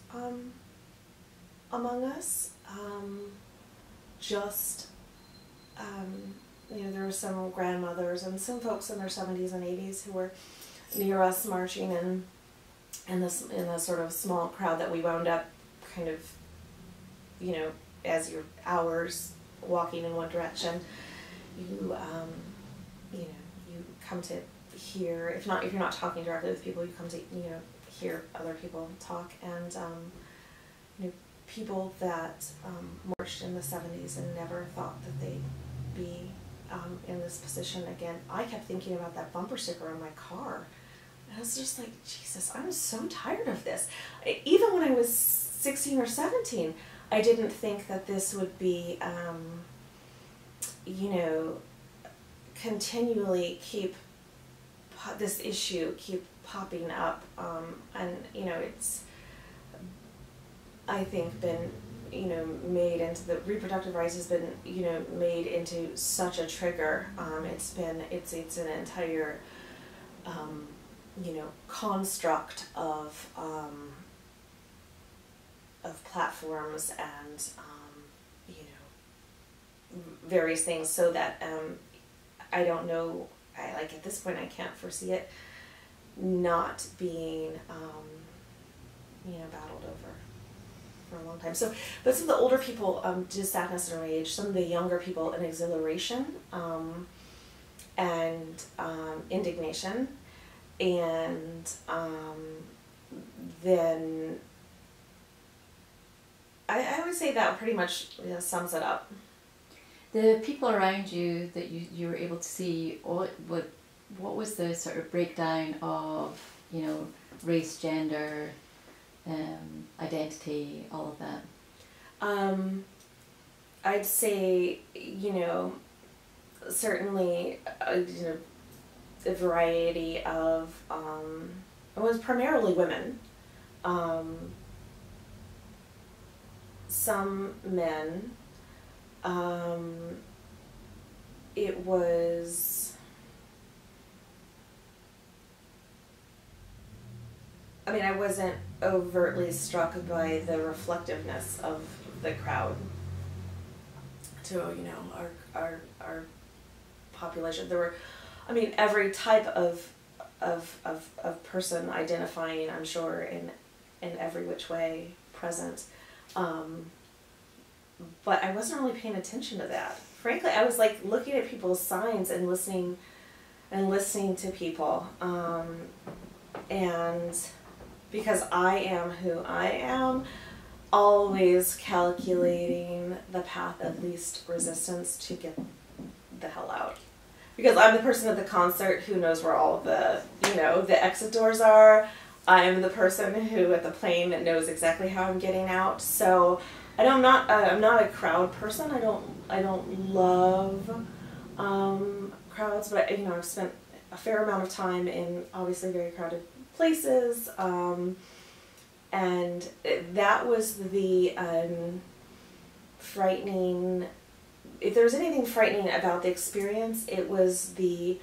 among us. There were some grandmothers and some folks in their 70s and 80s who were near us marching in the sort of small crowd that we wound up kind of, as your hours walking in one direction, you come to hear, if you're not talking directly with people, you come to, hear other people talk, and, people that marched in the 70s and never thought that they'd be in this position again. I kept thinking about that bumper sticker on my car. I was just like, Jesus, I'm so tired of this. Even when I was 16 or 17, I didn't think that this would be, continually this issue keep popping up. And, it's, I think, been, made into the reproductive rights has been, made into such a trigger. It's an entire, construct of platforms and, various things, so that I don't know, at this point I can't foresee it not being, battled over for a long time. So, but some of the older people, just sadness and rage. Some of the younger people, an exhilaration, and indignation, and then I would say that pretty much sums it up. The people around you that you were able to see, what was the sort of breakdown of, race, gender, identity, all of that? I'd say, certainly, a variety of, it was primarily women, some men, it was, I wasn't overtly struck by the reflectiveness of the crowd to, our population. There were, every type of person identifying, I'm sure, in every which way present. But I wasn't really paying attention to that. Frankly, I was like looking at people's signs and listening to people. And because I am who I am, always calculating the path of least resistance to get the hell out. Because I'm the person at the concert who knows where all of the, the exit doors are. I'm the person who at the plane that knows exactly how I'm getting out. So I'm not a crowd person. I don't love crowds, but I've spent a fair amount of time in obviously very crowded places, and that was the frightening. If there was anything frightening about the experience, it was the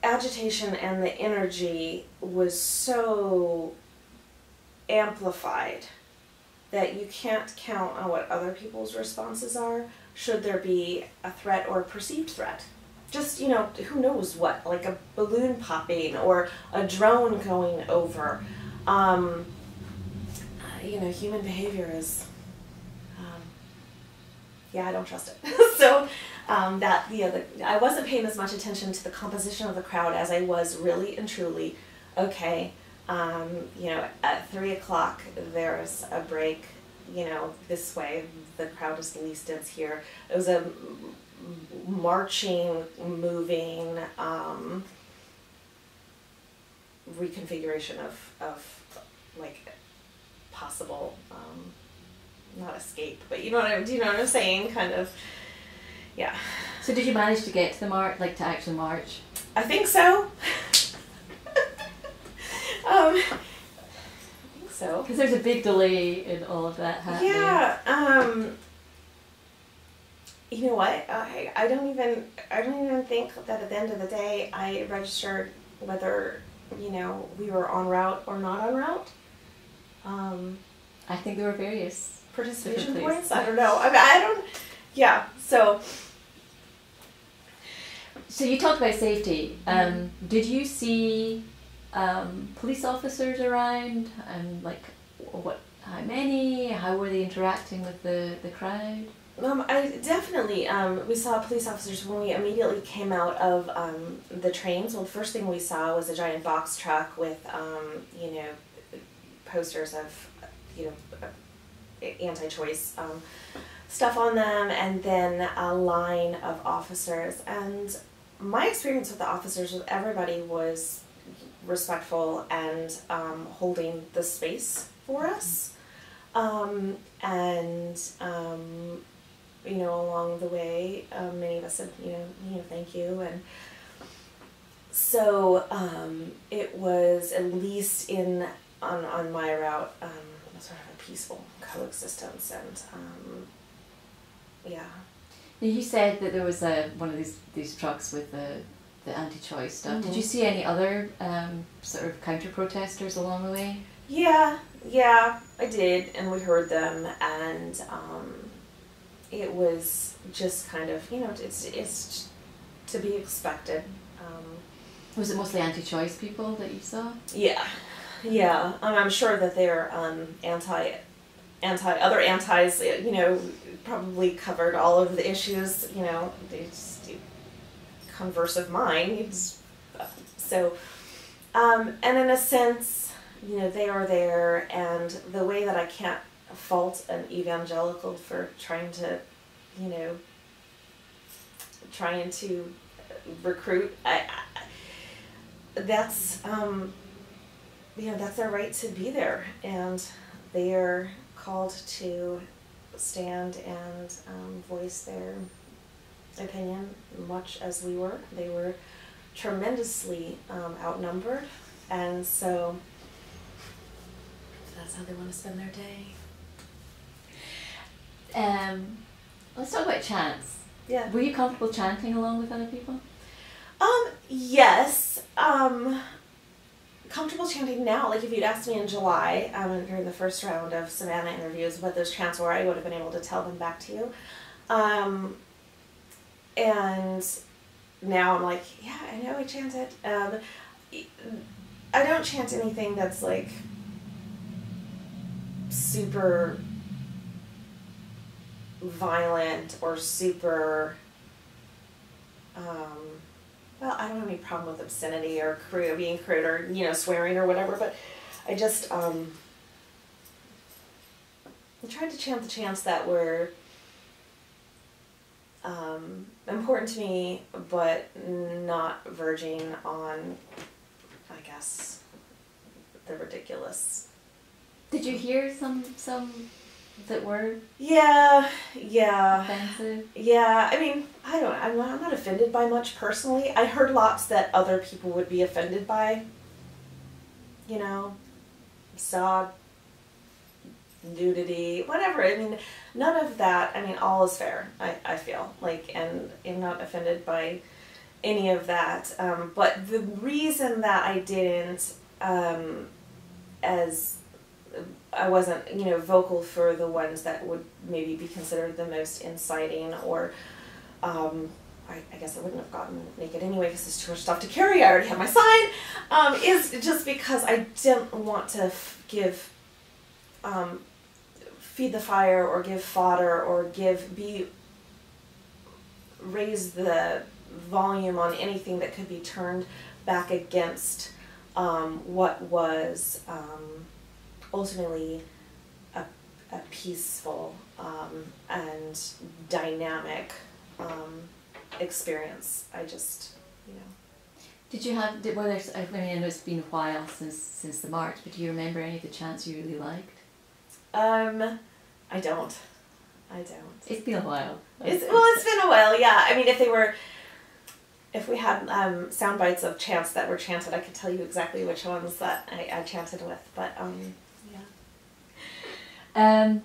agitation, and the energy was so amplified that you can't count on what other people's responses are should there be a threat or a perceived threat. Just, who knows what, like a balloon popping or a drone going over. Human behavior is, I don't trust it. So I wasn't paying as much attention to the composition of the crowd as I was really and truly, okay, at 3 o'clock there's a break, this way, the crowd is least dense here. It was a marching, moving reconfiguration of like possible, not escape, but do you know what I'm saying? Kind of, yeah. So did you manage to get to the march, like to actually march? I think so. I think so. Because there's a big delay in all of that happening. Yeah. You know what? I don't even think that at the end of the day I registered whether we were en route or not en route. I think there were various participation points. I don't know. I don't. Yeah. So you talked about safety. Did you see police officers around, and how many? How were they interacting with the crowd? I definitely, we saw police officers when we immediately came out of the trains. Well, the first thing we saw was a giant box truck with, posters of, anti-choice stuff on them, and then a line of officers. And my experience with the officers with everybody was respectful and holding the space for us. Along the way, many of us said, thank you. And so it was, at least on my route, sort of a peaceful coexistence. And yeah. Now you said that there was one of these trucks with the anti-choice stuff. Mm-hmm. Did you see any other sort of counter-protesters along the way? Yeah, I did, and we heard them, and it was just kind of, it's to be expected. Was it mostly anti-choice people that you saw? Yeah, yeah. I'm sure that they're other antis, you know, probably covered all of the issues, you know, they just conversive minds. So, and in a sense, you know, they are there, and the way that I can't fault an evangelical for trying to, you know, trying to recruit, that's, you know, that's their right to be there, and they are called to stand and voice their opinion, much as we were. They were tremendously outnumbered, and so that's how they want to spend their day. Let's talk about chants. Yeah. Were you comfortable chanting along with other people? Yes. Comfortable chanting now. Like, if you'd asked me in July, during the first round of Savannah interviews, what those chants were, I would have been able to tell them back to you. And now I'm like, yeah, I know I chanted. I don't chant anything that's like super violent or super, well, I don't have any problem with obscenity or being crude or, you know, swearing or whatever, but I just, I tried to chant the chants that were important to me, but not verging on, I guess, the ridiculous. Did you hear some that were yeah offensive? Yeah, I mean, I'm not offended by much personally. I heard lots that other people would be offended by, you know, saw nudity, whatever. I mean, none of that, I mean, all is fair, I feel like, and I'm not offended by any of that. But the reason that I didn't, as I wasn't, you know, vocal for the ones that would maybe be considered the most inciting, or I guess I wouldn't have gotten naked anyway because there's too much stuff to carry. I already have my sign. Is just because I didn't want to feed the fire or give fodder or raise the volume on anything that could be turned back against what was ultimately a peaceful and dynamic experience. I just, you know. Did you have, I mean, I know it's been a while since the march, but do you remember any of the chants you really liked? I don't. It's been a while. It's been a while, yeah. I mean, if we had sound bites of chants that were chanted, I could tell you exactly which ones that I chanted with, but yeah.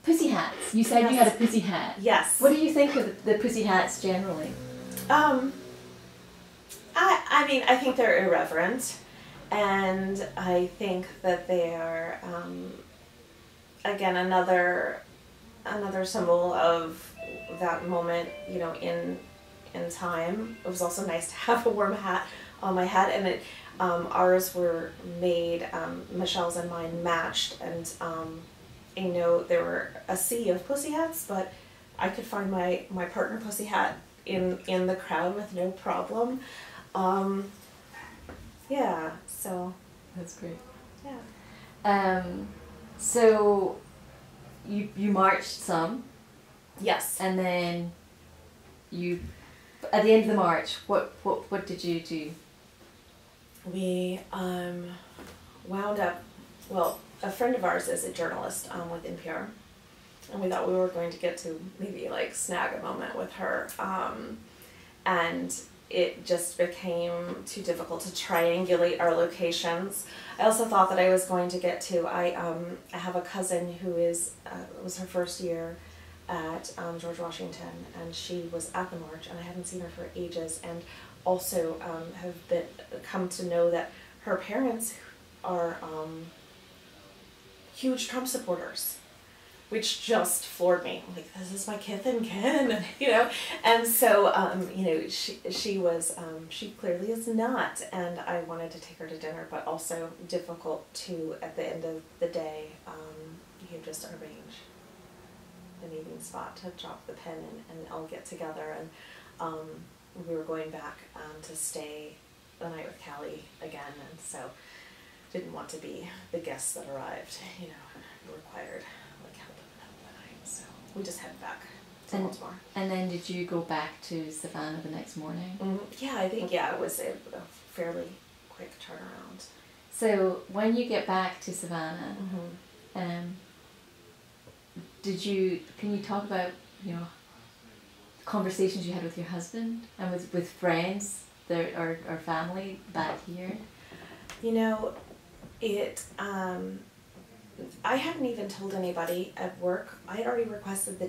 Pussy hats. You said you had a pussy hat. Yes. What do you think of the pussy hats generally? I mean, I think they're irreverent, and I think that they are, again, another symbol of that moment, you know, in time. It was also nice to have a warm hat on my head, and it, ours were made, Michelle's and mine matched, and you know, there were a sea of pussy hats, but I could find my partner pussy hat in the crowd with no problem. Yeah, so that's great. Yeah. So you marched some. Yes. And then you, at the end of the march, what did you do? We wound up, well, a friend of ours is a journalist with NPR, and we thought we were going to get to maybe like snag a moment with her, and it just became too difficult to triangulate our locations. I also thought that I was going to get to, I have a cousin who is, it was her first year at George Washington, and she was at the march, and I hadn't seen her for ages, and also have come to know that her parents are huge Trump supporters. which just floored me. I'm like, this is my kith and kin, you know? And so, you know, she clearly is not, and I wanted to take her to dinner, but also difficult to, at the end of the day, you just arrange an evening spot to drop the pin and all get together. And we were going back to stay the night with Callie again, and so didn't want to be the guests that arrived, you know, required like help in the middle of the night. So we just headed back to Baltimore. And then did you go back to Savannah the next morning? Yeah, I think, yeah, it was a fairly quick turnaround. So when you get back to Savannah, can you talk about, you know, conversations you had with your husband and with friends or family back here? You know, I hadn't even told anybody at work. I had already requested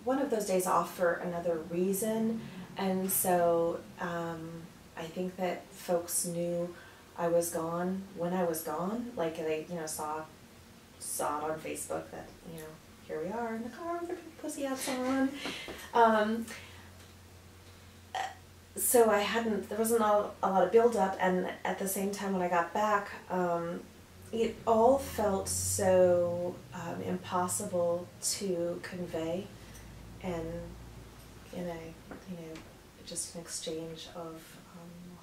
one of those days off for another reason, and so I think that folks knew I was gone when I was gone. Like, they, you know, saw it on Facebook that, you know, here we are in the car with our pussy hats on. So there wasn't a lot of build up, and at the same time when I got back, it all felt so impossible to convey, and in a, you know, just an exchange of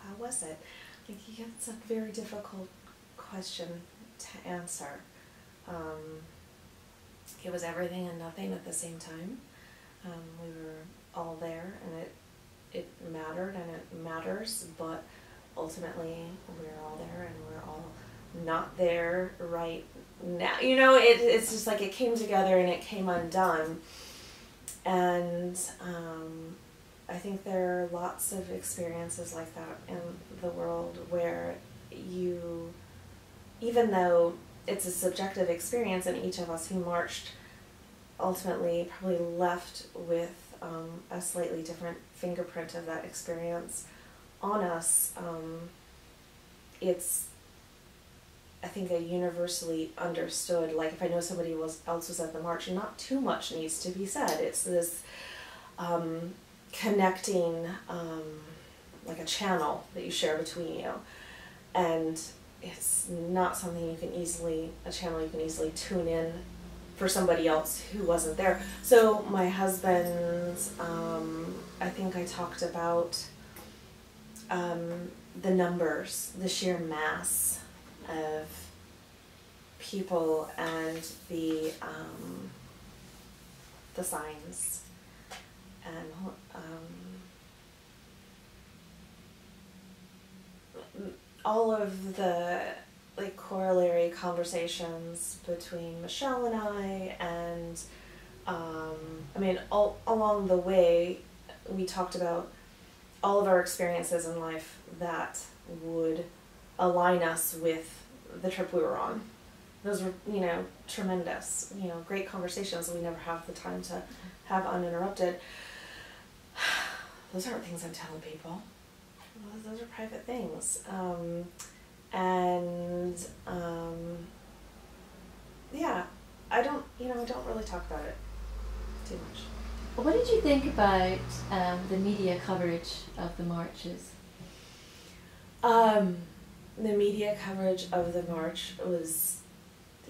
how was it? Like, it's a very difficult question to answer. It was everything and nothing at the same time. We were all there, and it mattered and it matters, but ultimately we're all there and we're all not there right now. You know, it's just like it came together and it came undone. And I think there are lots of experiences like that in the world where you, even though it's a subjective experience, and each of us who marched ultimately probably left with a slightly different fingerprint of that experience on us, it's, I think, a universally understood, like, if I know somebody else was at the march, not too much needs to be said. It's this connecting, like a channel that you share between you, and it's not something a channel you can easily tune in for somebody else who wasn't there. So my husband's, I think I talked about the numbers, the sheer mass of people, and the signs, and all of the, like, corollary conversations between Michelle and I, and I mean, all along the way we talked about all of our experiences in life that would align us with the trip we were on. Those were, you know, tremendous, you know, great conversations that we never have the time to have uninterrupted. Those aren't things I'm telling people. Those are private things. Yeah, I don't really talk about it too much. What did you think about the media coverage of the marches? The media coverage of the march was,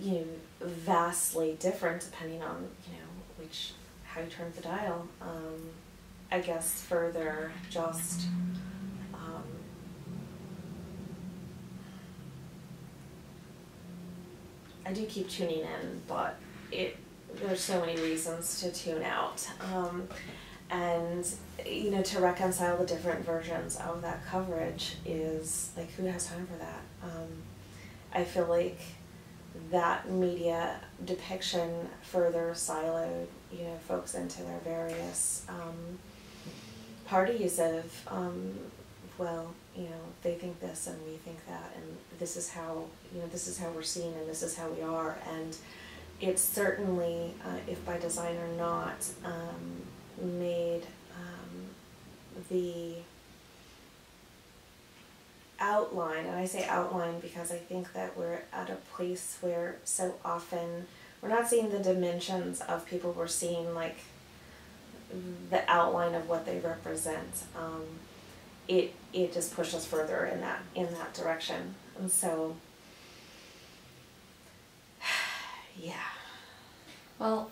you know, vastly different depending on, you know, how you turned the dial. I guess further just I do keep tuning in, but there's so many reasons to tune out. And, you know, to reconcile the different versions of that coverage is, like, who has time for that? I feel like that media depiction further siloed, you know, folks into their various parties of, well, you know, they think this and we think that, and this is how, you know, this is how we're seen and this is how we are. And it's certainly, if by design or not, made the outline, and I say outline because I think that we're at a place where so often we're not seeing the dimensions of people. We're seeing like the outline of what they represent. It just pushed us further in that direction. And so, yeah. Well,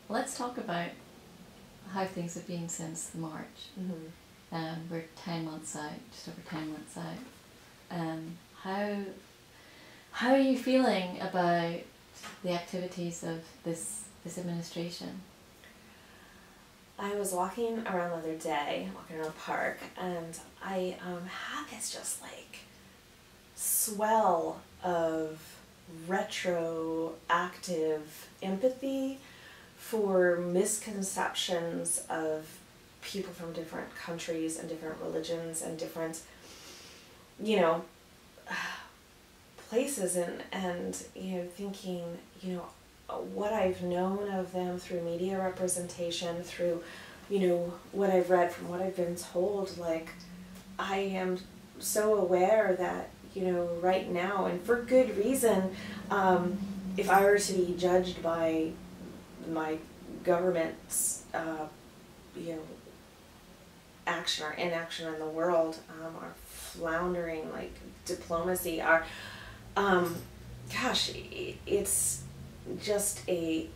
let's talk about how things have been since the march. Mm-hmm. We're 10 months out, just over 10 months out. How are you feeling about the activities of this administration? I was walking around the other day, walking around the park, and I had this just like swell of retroactive empathy for misconceptions of people from different countries and different religions and different, you know, places, and thinking, what I've known of them through media representation, through, what I've read, from what I've been told, like, I am so aware that, right now, and for good reason, if I were to be judged by my government's, action or inaction in the world, our floundering, like, diplomacy, our, it's just an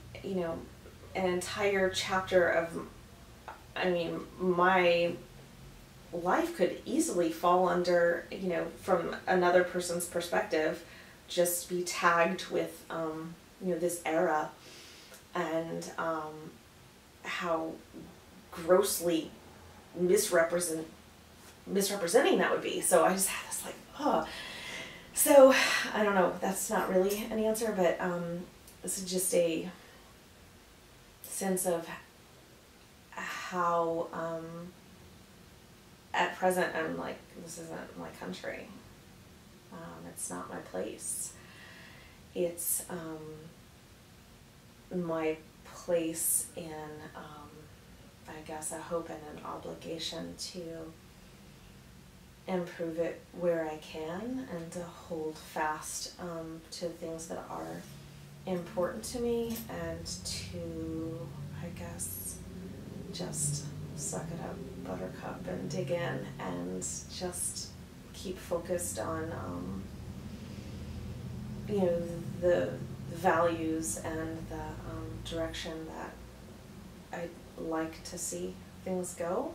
entire chapter of, my life could easily fall under, from another person's perspective, just be tagged with, this era, and how grossly misrepresenting that would be. So I just had this like, oh. So, I don't know, that's not really an answer, but this is just a sense of how, at present, I'm like, this isn't my country. It's not my place. It's my place in, I guess, a hope and an obligation to improve it where I can, and to hold fast to things that are important to me, and to, I guess, just suck it up, buttercup, and dig in, and just keep focused on the values and the direction that I'd like to see things go.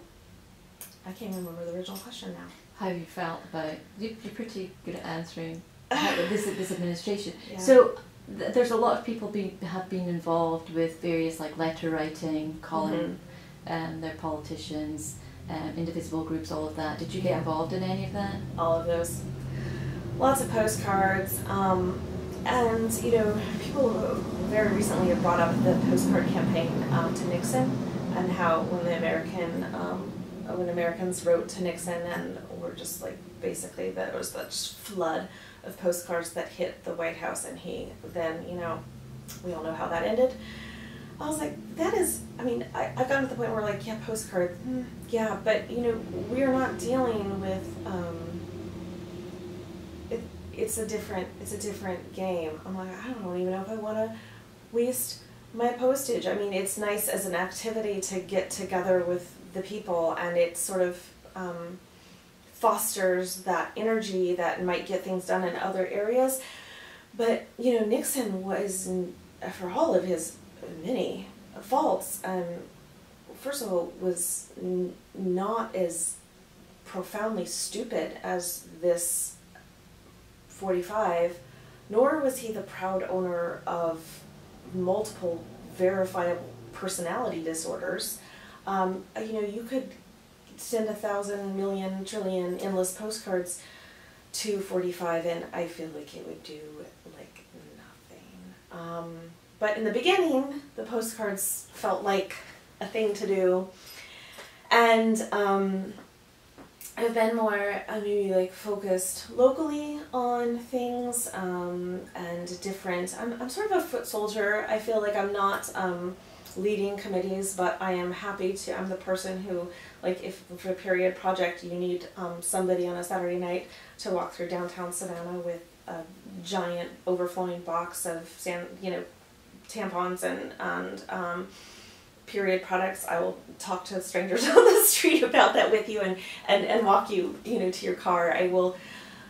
I can't remember the original question now. How you felt about, you're pretty good at answering this administration. Yeah. So there's a lot of people have been involved with various like letter writing, calling their politicians, indivisible groups, all of that. Did you get involved in any of that? All of those. Lots of postcards. And, people very recently have brought up the postcard campaign to Nixon, and how when Americans wrote to Nixon and were just like, basically, there was that just flood of postcards that hit the White House, and he then, we all know how that ended. I was like, that is, I've gotten to the point where like, yeah, postcard, yeah, but, we're not dealing with, it's a different game. I'm like, I don't even know if I want to waste my postage. It's nice as an activity to get together with the people, and it sort of fosters that energy that might get things done in other areas. But, Nixon was, for all of his many faults, first of all, was not as profoundly stupid as this 45, nor was he the proud owner of multiple verifiable personality disorders. You could send 1,000 million trillion endless postcards to 45, and I feel like it would do like nothing. But in the beginning, the postcards felt like a thing to do, and I've been more maybe like focused locally on things, and different. I'm sort of a foot soldier. I feel like I'm not leading committees, but I am happy to. I'm the person who, like, if for a period project you need somebody on a Saturday night to walk through downtown Savannah with a giant overflowing box of tampons and period products, I will talk to strangers on the street about that with you and walk you, to your car. I will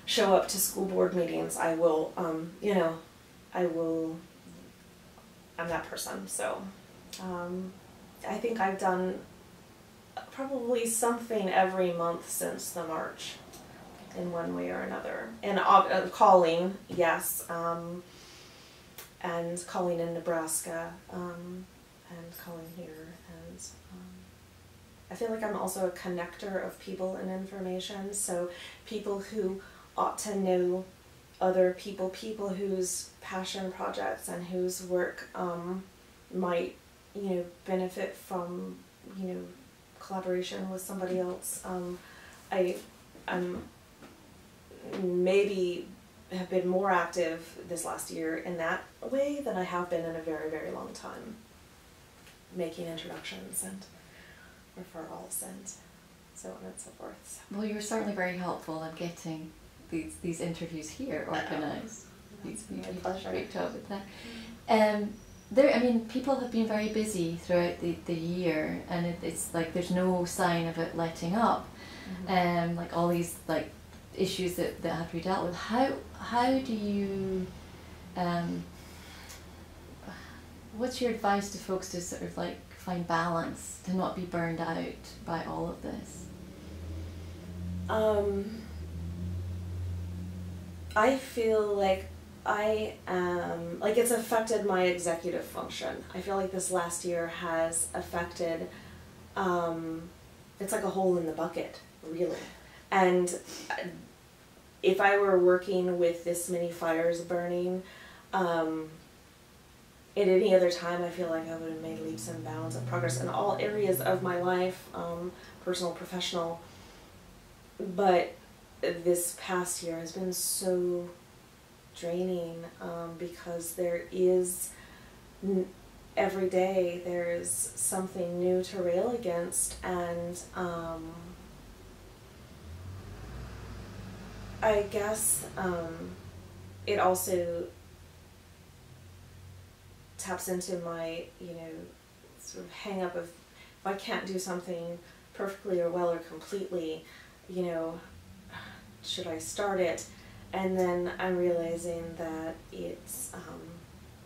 show up to school board meetings. I will, I'm that person. So I think I've done probably something every month since the march in one way or another. And calling, yes, and calling in Nebraska, and calling here, and I feel like I'm also a connector of people and information, so people who ought to know other people whose passion projects and whose work might, benefit from, collaboration with somebody else. I'm maybe have been more active this last year in that way than I have been in a very, very long time, making introductions and referrals and so on and so forth. So. Well, you were certainly very helpful in getting these interviews here organised. You did a great job with that. People have been very busy throughout the year, and it's like there's no sign of it letting up. Mm-hmm. Like all these issues that have to be dealt with. How do you what's your advice to folks to sort of find balance, to not be burned out by all of this? I feel like I am, it's affected my executive function. I feel like this last year has affected, it's like a hole in the bucket, really. And if I were working with this many fires burning, at any other time, I feel like I would have made leaps and bounds of progress in all areas of my life, personal, professional. But this past year has been so draining, because there is, every day there is something new to rail against, and I guess it also taps into my, sort of hang up of, if I can't do something perfectly or well or completely, should I start it? And then I'm realizing that it's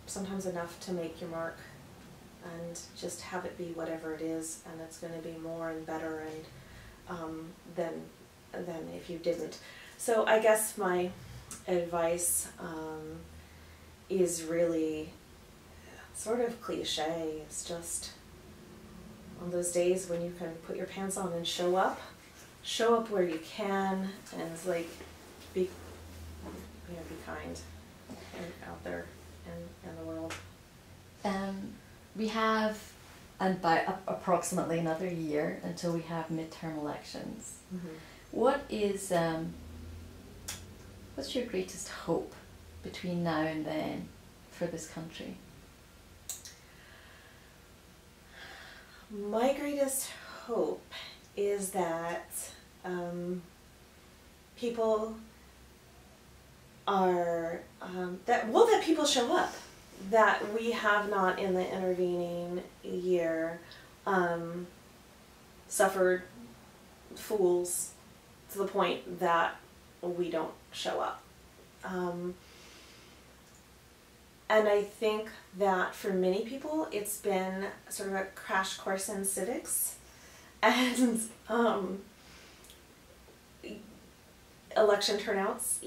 sometimes enough to make your mark and just have it be whatever it is, and it's going to be more and better and than if you didn't. So I guess my advice is really sort of cliche. It's just on those days when you can put your pants on and show up where you can, and be kind out there in the world. We have about approximately another year until we have midterm elections. Mm-hmm. What is what's your greatest hope between now and then for this country? My greatest hope is that people are that people show up, that we have not in the intervening year suffered fools to the point that we don't show up. And I think that for many people it's been sort of a crash course in civics, and election turnouts,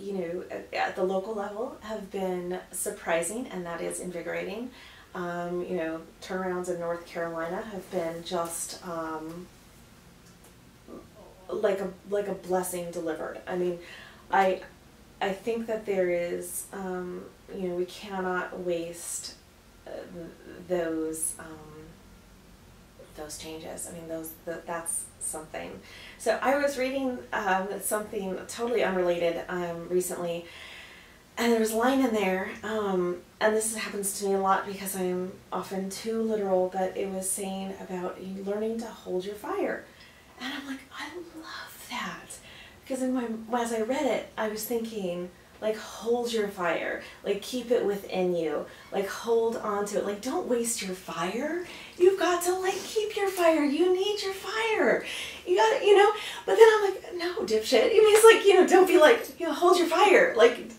at the local level have been surprising, and that is invigorating. Turnarounds in North Carolina have been just like a blessing delivered. I mean, I think that there is, we cannot waste those changes. I mean, that's something. So I was reading something totally unrelated recently, and there was a line in there, and this happens to me a lot because I'm often too literal, but it was saying about learning to hold your fire. And I'm like, I love that. Because as I read it, I was thinking, like hold your fire, like keep it within you, like hold on to it, like don't waste your fire. You've got to like keep your fire. You need your fire. You got to, you know. But then I'm like, no, dipshit. It means like, you know, don't be like, you know, hold your fire. Like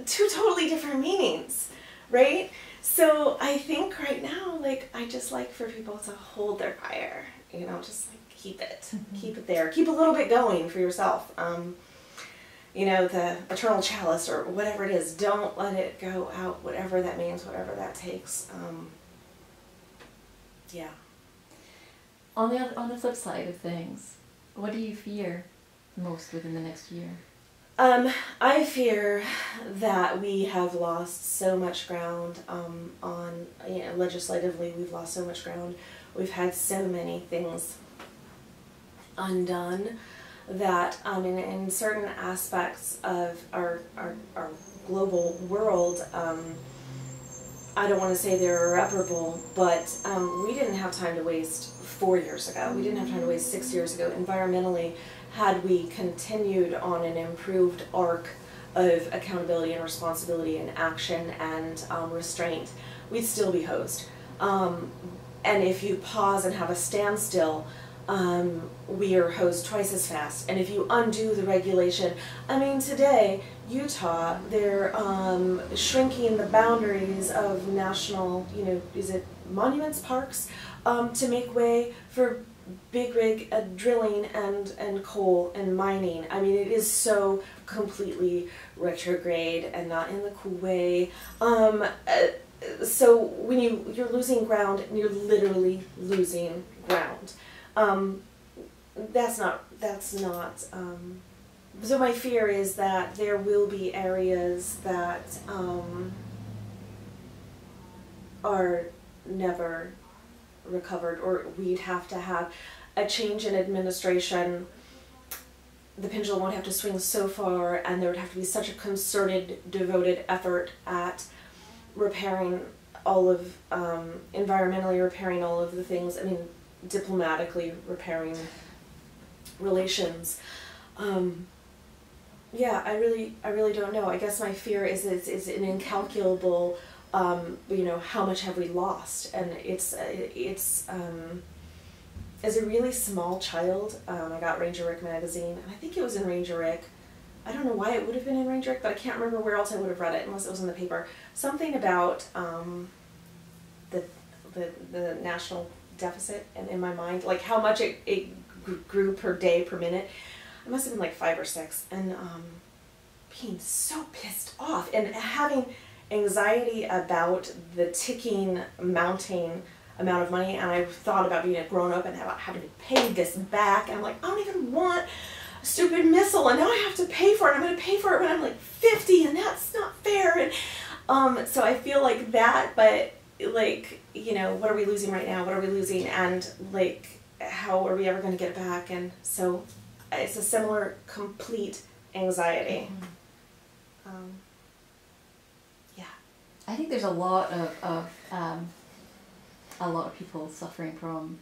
two totally different meanings, right? So I think right now, like, I just like for people to hold their fire, you know, just like keep it, keep it there, keep a little bit going for yourself. You know, the eternal chalice or whatever it is, don't let it go out, whatever that means, whatever that takes. Yeah. On the flip side of things, what do you fear most within the next year? I fear that we have lost so much ground on, you know, legislatively we've lost so much ground. We've had so many things undone that in certain aspects of our global world, I don't want to say they're irreparable, but we didn't have time to waste 4 years ago. We didn't have time to waste 6 years ago. Environmentally, had we continued on an improved arc of accountability and responsibility and action and restraint, we'd still be hosed. And if you pause and have a standstill, we are hosed twice as fast. And if you undo the regulation, I mean, today, Utah, they're shrinking the boundaries of national, you know, is it monuments, parks, to make way for big rig drilling and coal and mining. I mean, it is so completely retrograde and not in the cool way. So when you're losing ground, and you're literally losing ground. That's not, so my fear is that there will be areas that, are never recovered, or we'd have to have a change in administration. The pendulum won't have to swing so far, and there would have to be such a concerted, devoted effort at repairing all of, environmentally repairing all of the things, I mean, diplomatically repairing relations. Yeah, I really don't know. I guess my fear is an incalculable, you know, how much have we lost? And it's as a really small child, I got Ranger Rick magazine, and I think it was in Ranger Rick. I don't know why it would have been in Ranger Rick, but I can't remember where else I would have read it unless it was in the paper. Something about the national deficit, and in my mind, like how much it grew per day, per minute. I must have been like 5 or 6, and being so pissed off and having anxiety about the ticking, mounting amount of money. And I thought about being a grown-up and about having to pay this back, and I'm like, I don't even want a stupid missile, and now I have to pay for it. I'm going to pay for it when I'm like 50, and that's not fair. And so I feel like that, but like, you know, what are we losing right now? What are we losing? And like, how are we ever going to get it back? And so it's a similar complete anxiety. Mm-hmm. Yeah. I think there's a lot of people suffering from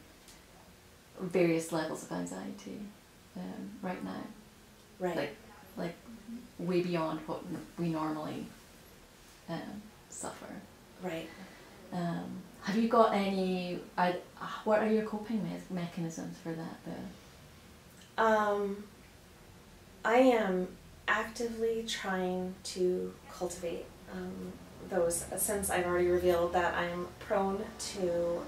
various levels of anxiety right now. Right. Like way beyond what we normally suffer. Right. Have you got any? What are your coping mechanisms for that, though? I am actively trying to cultivate those, since I've already revealed that I'm prone to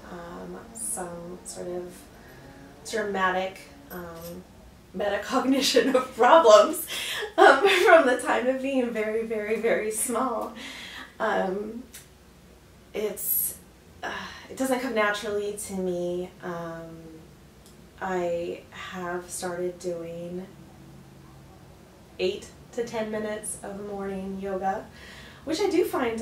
some sort of dramatic metacognition of problems from the time of being very, very, very small. It doesn't come naturally to me. I have started doing 8 to 10 minutes of morning yoga, which I do find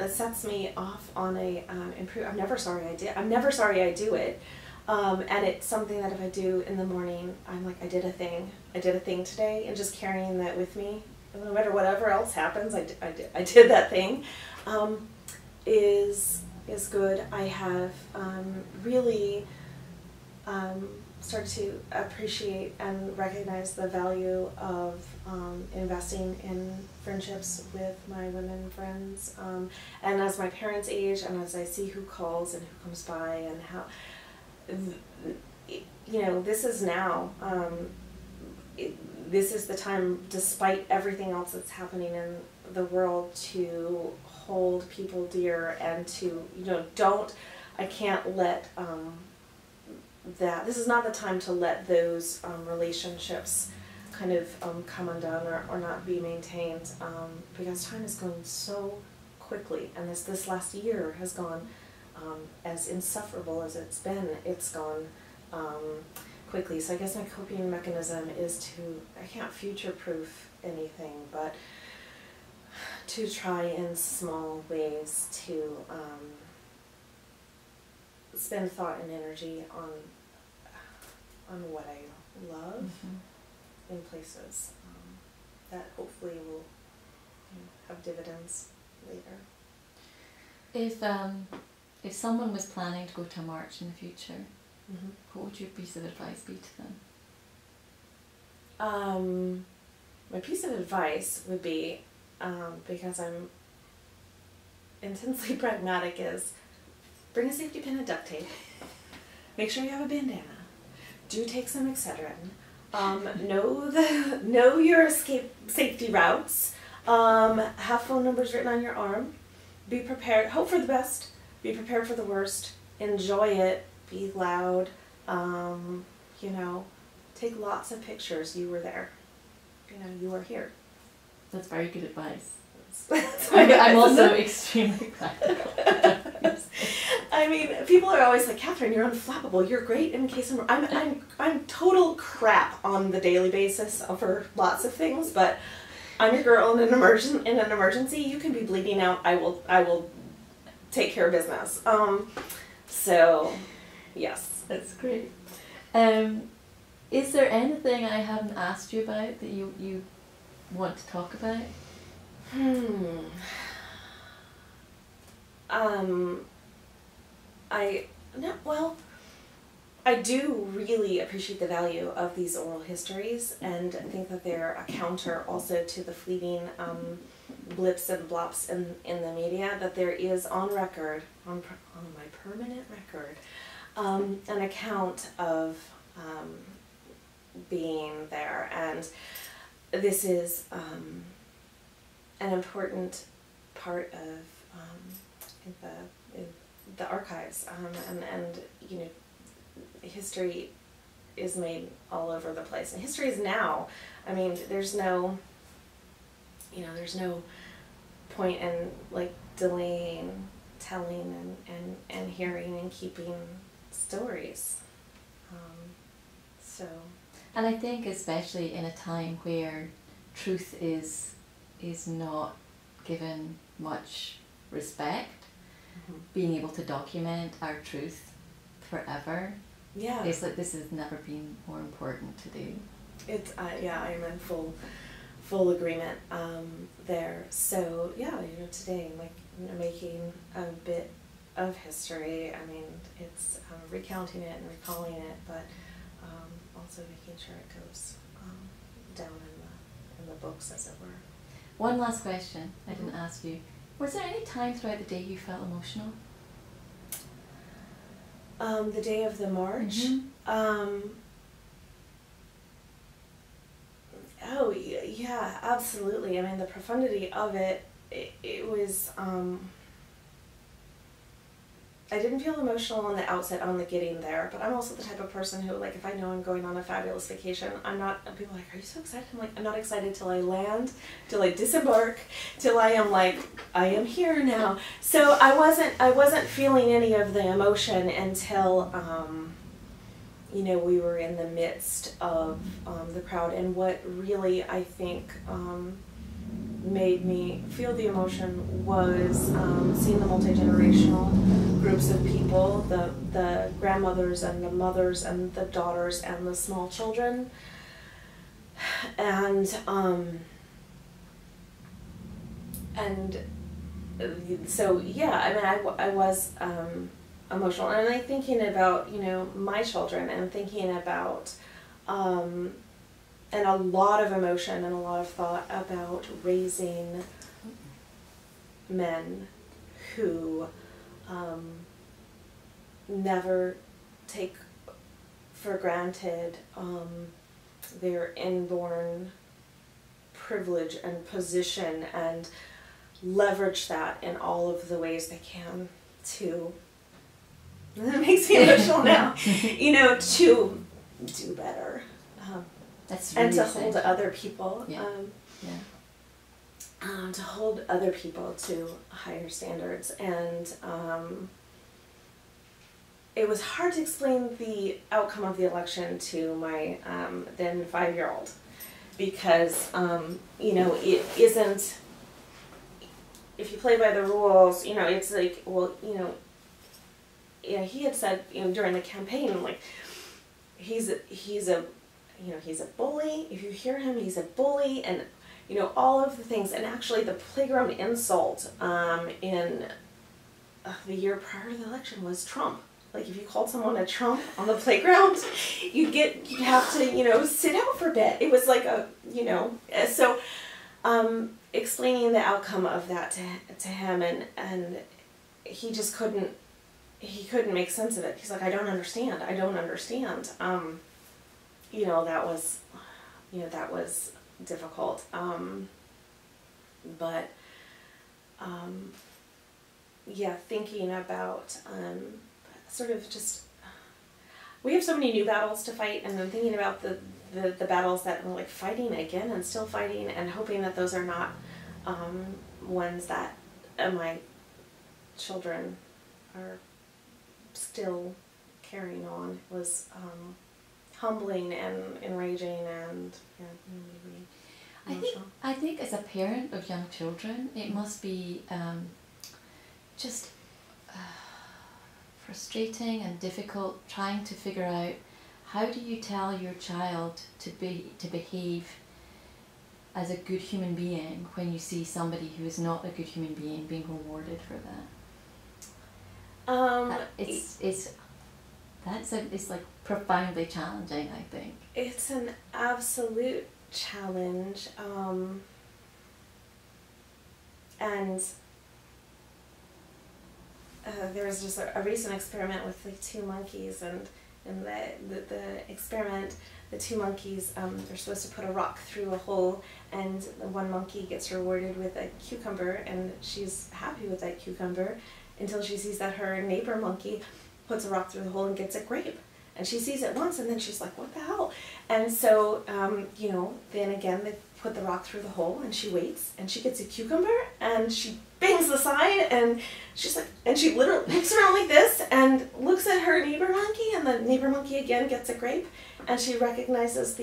sets me off on a I'm never sorry I did. I'm never sorry I do it, and it's something that if I do in the morning, I'm like, I did a thing today, and just carrying that with me, no matter whatever else happens, I did that thing, is good. I have really start to appreciate and recognize the value of investing in friendships with my women friends. And as my parents age, and as I see who calls and who comes by, and how, you know, this is now, this is the time, despite everything else that's happening in the world, to hold people dear and to, you know, I can't let this is not the time to let those relationships kind of come undone or not be maintained, because time is going so quickly, and this last year has gone, as insufferable as it's gone quickly. So I guess my coping mechanism is I can't future-proof anything, but to try in small ways to spend thought and energy on what I love in places that hopefully will, you know, have dividends later. If someone was planning to go to a march in the future, what would your piece of advice be to them? My piece of advice would be, because I'm intensely pragmatic, is bring a safety pin and duct tape. Make sure you have a bandana. Do take some Excedrin. Know your escape safety routes. Have phone numbers written on your arm. Be prepared. Hope for the best. Be prepared for the worst. Enjoy it. Be loud. You know, take lots of pictures. You were there. You know, you are here. That's very good advice. I'm also extremely practical. I mean, people are always like, Katharine, you're unflappable. You're great in case I'm total crap on the daily basis for lots of things, but I'm your girl in an emergency. You can be bleeding out. I will take care of business. So, yes, that's great. Is there anything I haven't asked you about that you want to talk about? I do really appreciate the value of these oral histories, and I think that they're a counter also to the fleeting blips and blops in the media, that there is on record, on my permanent record, an account of being there, and this is an important part of the archives, and you know, history is made all over the place, and history is now. I mean, there's no point in like delaying telling and hearing and keeping stories. And I think especially in a time where truth is not given much respect, being able to document our truth forever, it's like this has never been more important to do. It's I'm in full agreement there. So yeah, you know, today, like, you know, making a bit of history. I mean, it's recounting it and recalling it, but also making sure it goes down in the books, as it were. One last question I didn't ask you. Was there any time throughout the day you felt emotional? The day of the march? Oh, yeah, absolutely. I mean, the profundity of it, it was, I didn't feel emotional on the outset on the getting there, but I'm also the type of person who, like, if I know I'm going on a fabulous vacation, people are like, are you so excited? I'm like, I'm not excited till I land, till I disembark, till I am like, I am here now. So I wasn't feeling any of the emotion until, you know, we were in the midst of the crowd, and what really, I think, made me feel the emotion was seeing the multi-generational groups of people, the grandmothers and the mothers and the daughters and the small children, and so yeah, I mean, I was emotional, and I'm thinking about, my children, and thinking about, and a lot of emotion and a lot of thought about raising men who never take for granted their inborn privilege and position, and leverage that in all of the ways they can to, that makes me emotional now, to do better. That's really and to essential. hold other people, Yeah. to hold other people to higher standards. And it was hard to explain the outcome of the election to my then 5-year-old, because it isn't, if you play by the rules, it's like, well, he had said, during the campaign, like, he's a bully. If you hear him, he's a bully, and all of the things. And actually, the playground insult in the year prior to the election was Trump. Like, if you called someone a Trump on the playground, you'd have to sit out for a bit. It was like so. Explaining the outcome of that to him, and he just couldn't make sense of it. He's like, I don't understand. That was difficult. Thinking about sort of just, we have so many new battles to fight, and then thinking about the battles that we're like fighting again and still fighting, and hoping that those are not ones that my children are still carrying on, was humbling and enraging, and really emotional. I think as a parent of young children, it must be just frustrating and difficult trying to figure out, how do you tell your child to behave as a good human being when you see somebody who is not a good human being being rewarded for that? It's like profoundly challenging, I think. It's an absolute challenge, and there was just a recent experiment with like 2 monkeys, and in the experiment, the 2 monkeys, they're supposed to put a rock through a hole, and the one monkey gets rewarded with a cucumber, and she's happy with that cucumber until she sees that her neighbor monkey puts a rock through the hole and gets a grape. And she sees it once, and then she's like, what the hell? And so, then again, they put the rock through the hole, and she waits, and she gets a cucumber, and she bangs the side, and she's like, and she literally looks around like this, and looks at her neighbor monkey, and the neighbor monkey again gets a grape, and she recognizes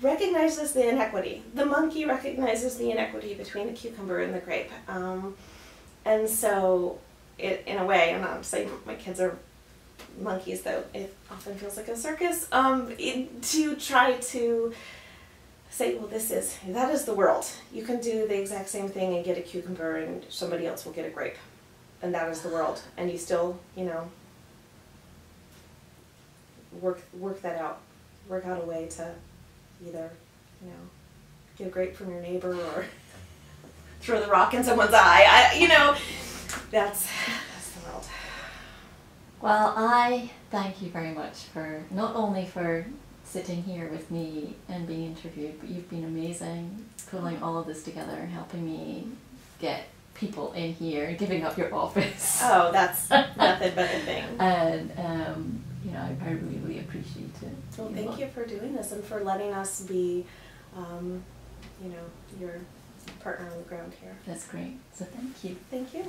recognizes the inequity. The monkey recognizes the inequity between the cucumber and the grape. And so, in a way, I'm not saying my kids are monkeys, though it often feels like a circus, to try to say, well, that is the world. You can do the exact same thing and get a cucumber, and somebody else will get a grape. And that is the world. And you still, work that out. Work out a way to either, get a grape from your neighbor, or throw the rock in someone's eye. That's the world. Well, I thank you very much for, not only for sitting here with me and being interviewed, but you've been amazing pulling all of this together and helping me get people in here, giving up your office. Oh, that's nothing but a thing. And, I really, really appreciate it. Well, thank you for doing this and for letting us be, your partner on the ground here. That's great. So thank you. Thank you.